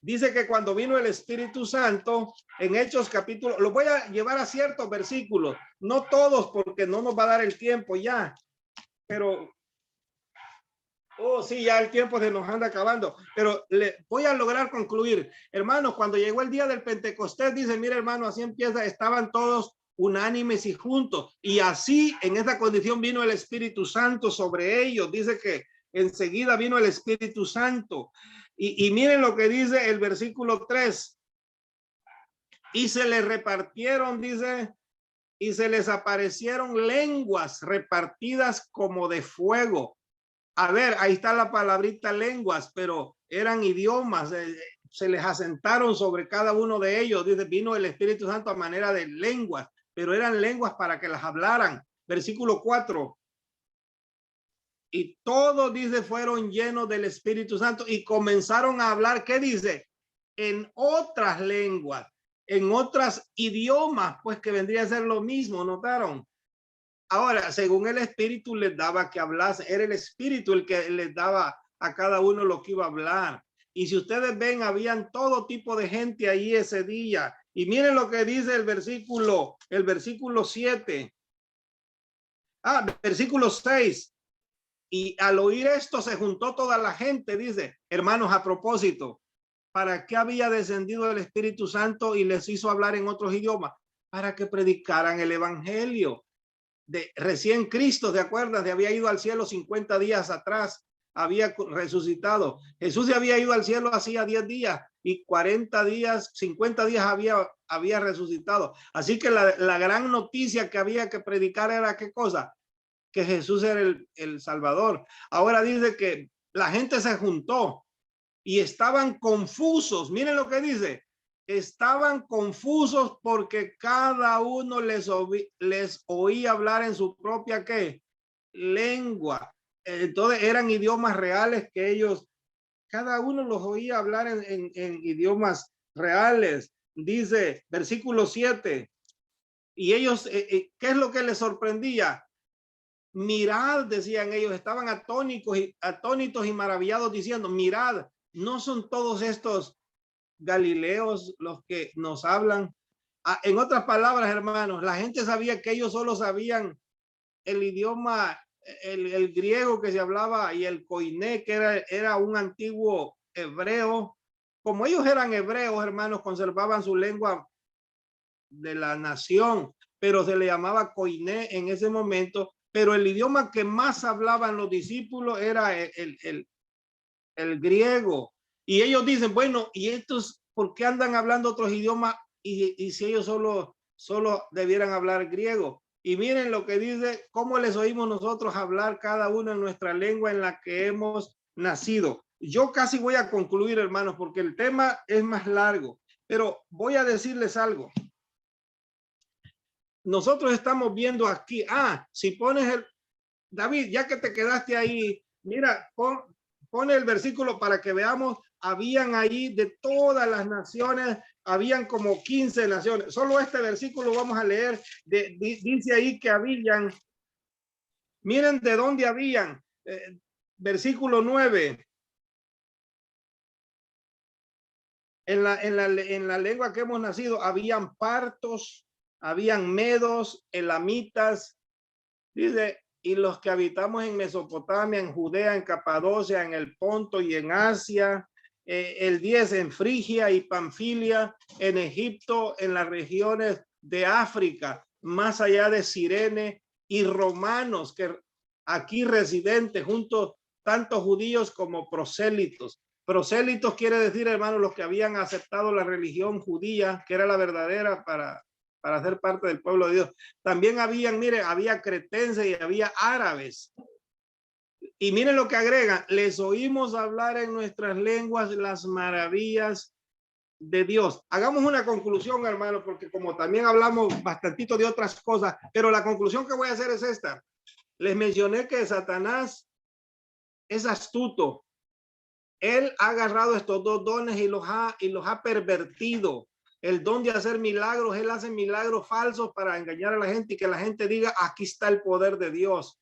Dice que cuando vino el Espíritu Santo, en Hechos capítulo, lo voy a llevar a ciertos versículos, no todos porque no nos va a dar el tiempo ya, pero, oh sí, ya el tiempo se nos anda acabando, pero voy a lograr concluir. Hermanos, cuando llegó el día del Pentecostés, dice, mira hermano, así empieza, estaban todos unánimes y juntos, y así en esa condición vino el Espíritu Santo sobre ellos. Dice que enseguida vino el Espíritu Santo. Y miren lo que dice el versículo 3. Y se les repartieron, dice, y se les aparecieron lenguas repartidas como de fuego. A ver, ahí está la palabrita lenguas, pero eran idiomas. Se les asentaron sobre cada uno de ellos. Dice, vino el Espíritu Santo a manera de lenguas, pero eran lenguas para que las hablaran. Versículo 4. Y todos, dice, fueron llenos del Espíritu Santo y comenzaron a hablar, ¿qué dice? En otras lenguas, en otros idiomas, pues que vendría a ser lo mismo, ¿notaron? Ahora, según el Espíritu les daba que hablase, era el Espíritu el que les daba a cada uno lo que iba a hablar. Y si ustedes ven, habían todo tipo de gente ahí ese día. Y miren lo que dice el versículo 7. Versículo 6. Y al oír esto se juntó toda la gente, dice, hermanos, a propósito, ¿para qué había descendido el Espíritu Santo y les hizo hablar en otros idiomas? Para que predicaran el evangelio. De recién Cristo, ¿te acuerdas? De había ido al cielo 50 días atrás, había resucitado. Jesús se había ido al cielo hacía 10 días y 40 días, 50 días había resucitado. Así que la gran noticia que había que predicar era ¿qué cosa? Que Jesús era el Salvador. Ahora dice que la gente se juntó y estaban confusos. Miren lo que dice. Estaban confusos porque cada uno les oía hablar en su propia ¿qué? Lengua. Entonces eran idiomas reales que ellos, cada uno los oía hablar en idiomas reales. Dice versículo 7. Y ellos, ¿qué es lo que les sorprendía? Mirad, decían ellos, estaban atónitos y maravillados diciendo, mirad, ¿no son todos estos galileos los que nos hablan? En otras palabras, hermanos, la gente sabía que ellos solo sabían el idioma, el griego que se hablaba y el koiné, que era un antiguo hebreo. Como ellos eran hebreos, hermanos, conservaban su lengua de la nación, pero se le llamaba koiné en ese momento. Pero el idioma que más hablaban los discípulos era el griego. Y ellos dicen, bueno, ¿y estos por qué andan hablando otros idiomas? Y si ellos solo debieran hablar griego. Y miren lo que dice, cómo les oímos nosotros hablar cada uno en nuestra lengua en la que hemos nacido. Yo casi voy a concluir, hermanos, porque el tema es más largo, pero voy a decirles algo. Nosotros estamos viendo aquí, si pones David, ya que te quedaste ahí, mira, pone el versículo para que veamos, habían ahí de todas las naciones, habían como 15 naciones. Solo este versículo vamos a leer, dice ahí que habían, miren de dónde habían, versículo 9. En la lengua que hemos nacido, habían partos, habían medos, elamitas, dice, y los que habitamos en Mesopotamia, en Judea, en Capadocia, en el Ponto y en Asia, el 10 en Frigia y Panfilia, en Egipto, en las regiones de África, más allá de Cirene, y romanos que aquí residentes, juntos tanto judíos como prosélitos. Prosélitos quiere decir, hermanos, los que habían aceptado la religión judía, que era la verdadera para ser parte del pueblo de Dios. También había cretenses y había árabes. Y miren lo que agregan, les oímos hablar en nuestras lenguas las maravillas de Dios. Hagamos una conclusión, hermano, porque como también hablamos bastantito de otras cosas, pero la conclusión que voy a hacer es esta. Les mencioné que Satanás es astuto. Él ha agarrado estos dos dones y los ha pervertido. El don de hacer milagros, él hace milagros falsos para engañar a la gente y que la gente diga, aquí está el poder de Dios.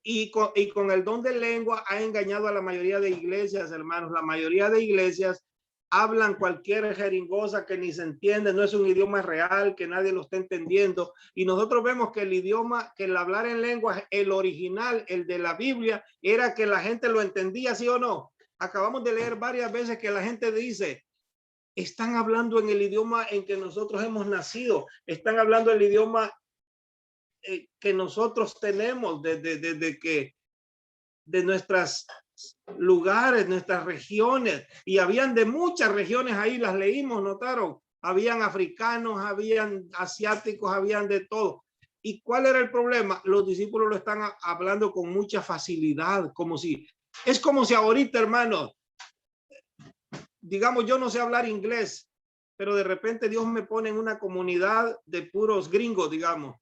Y con el don de lengua ha engañado a la mayoría de iglesias, hermanos. La mayoría de iglesias hablan cualquier jeringosa que ni se entiende, no es un idioma real, que nadie lo está entendiendo. Y nosotros vemos que el idioma, que el hablar en lenguas, el original, el de la Biblia, era que la gente lo entendía, ¿sí o no? Acabamos de leer varias veces que la gente dice, están hablando en el idioma en que nosotros hemos nacido, están hablando el idioma que nosotros tenemos de nuestras lugares, nuestras regiones, y habían de muchas regiones ahí, las leímos, notaron, habían africanos, habían asiáticos, habían de todo. ¿Y cuál era el problema? Los discípulos lo están hablando con mucha facilidad, es como si ahorita, hermanos, digamos, yo no sé hablar inglés, pero de repente Dios me pone en una comunidad de puros gringos, digamos,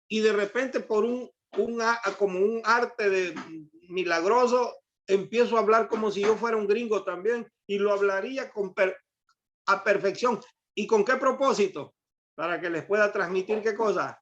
y de repente por como un arte de milagroso, empiezo a hablar como si yo fuera un gringo también, y lo hablaría a perfección. ¿Y con qué propósito? Para que les pueda transmitir qué cosa,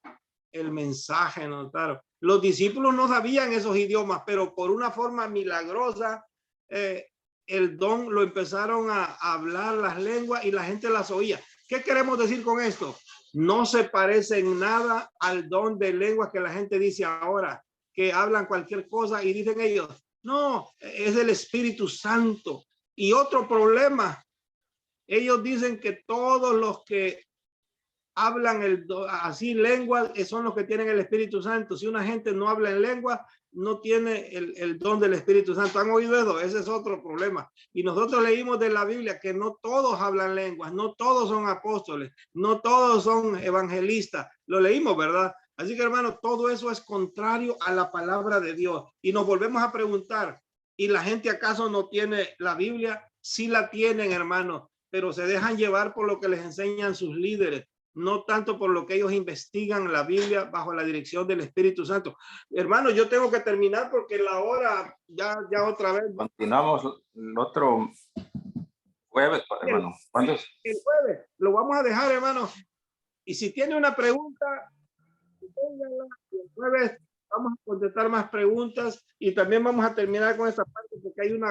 el mensaje, notaron. Los discípulos no sabían esos idiomas, pero por una forma milagrosa, el don lo empezaron a hablar las lenguas y la gente las oía. ¿Qué queremos decir con esto? No se parece en nada al don de lenguas que la gente dice ahora, que hablan cualquier cosa y dicen ellos, no, es el Espíritu Santo. Y otro problema, ellos dicen que todos los que hablan así lenguas son los que tienen el Espíritu Santo. Si una gente no habla en lengua, no tiene el don del Espíritu Santo. ¿Han oído eso? Ese es otro problema. Y nosotros leímos de la Biblia que no todos hablan lenguas, no todos son apóstoles, no todos son evangelistas. Lo leímos, ¿verdad? Así que, hermano, todo eso es contrario a la palabra de Dios. Y nos volvemos a preguntar, ¿y la gente acaso no tiene la Biblia? Sí la tienen, hermano, pero se dejan llevar por lo que les enseñan sus líderes, no tanto por lo que ellos investigan la Biblia bajo la dirección del Espíritu Santo. Hermano, yo tengo que terminar porque la hora ya otra vez. Continuamos el otro jueves, hermano. ¿Cuándo es? El jueves lo vamos a dejar, hermano. Y si tiene una pregunta, póngala. El jueves vamos a contestar más preguntas y también vamos a terminar con esta parte porque hay una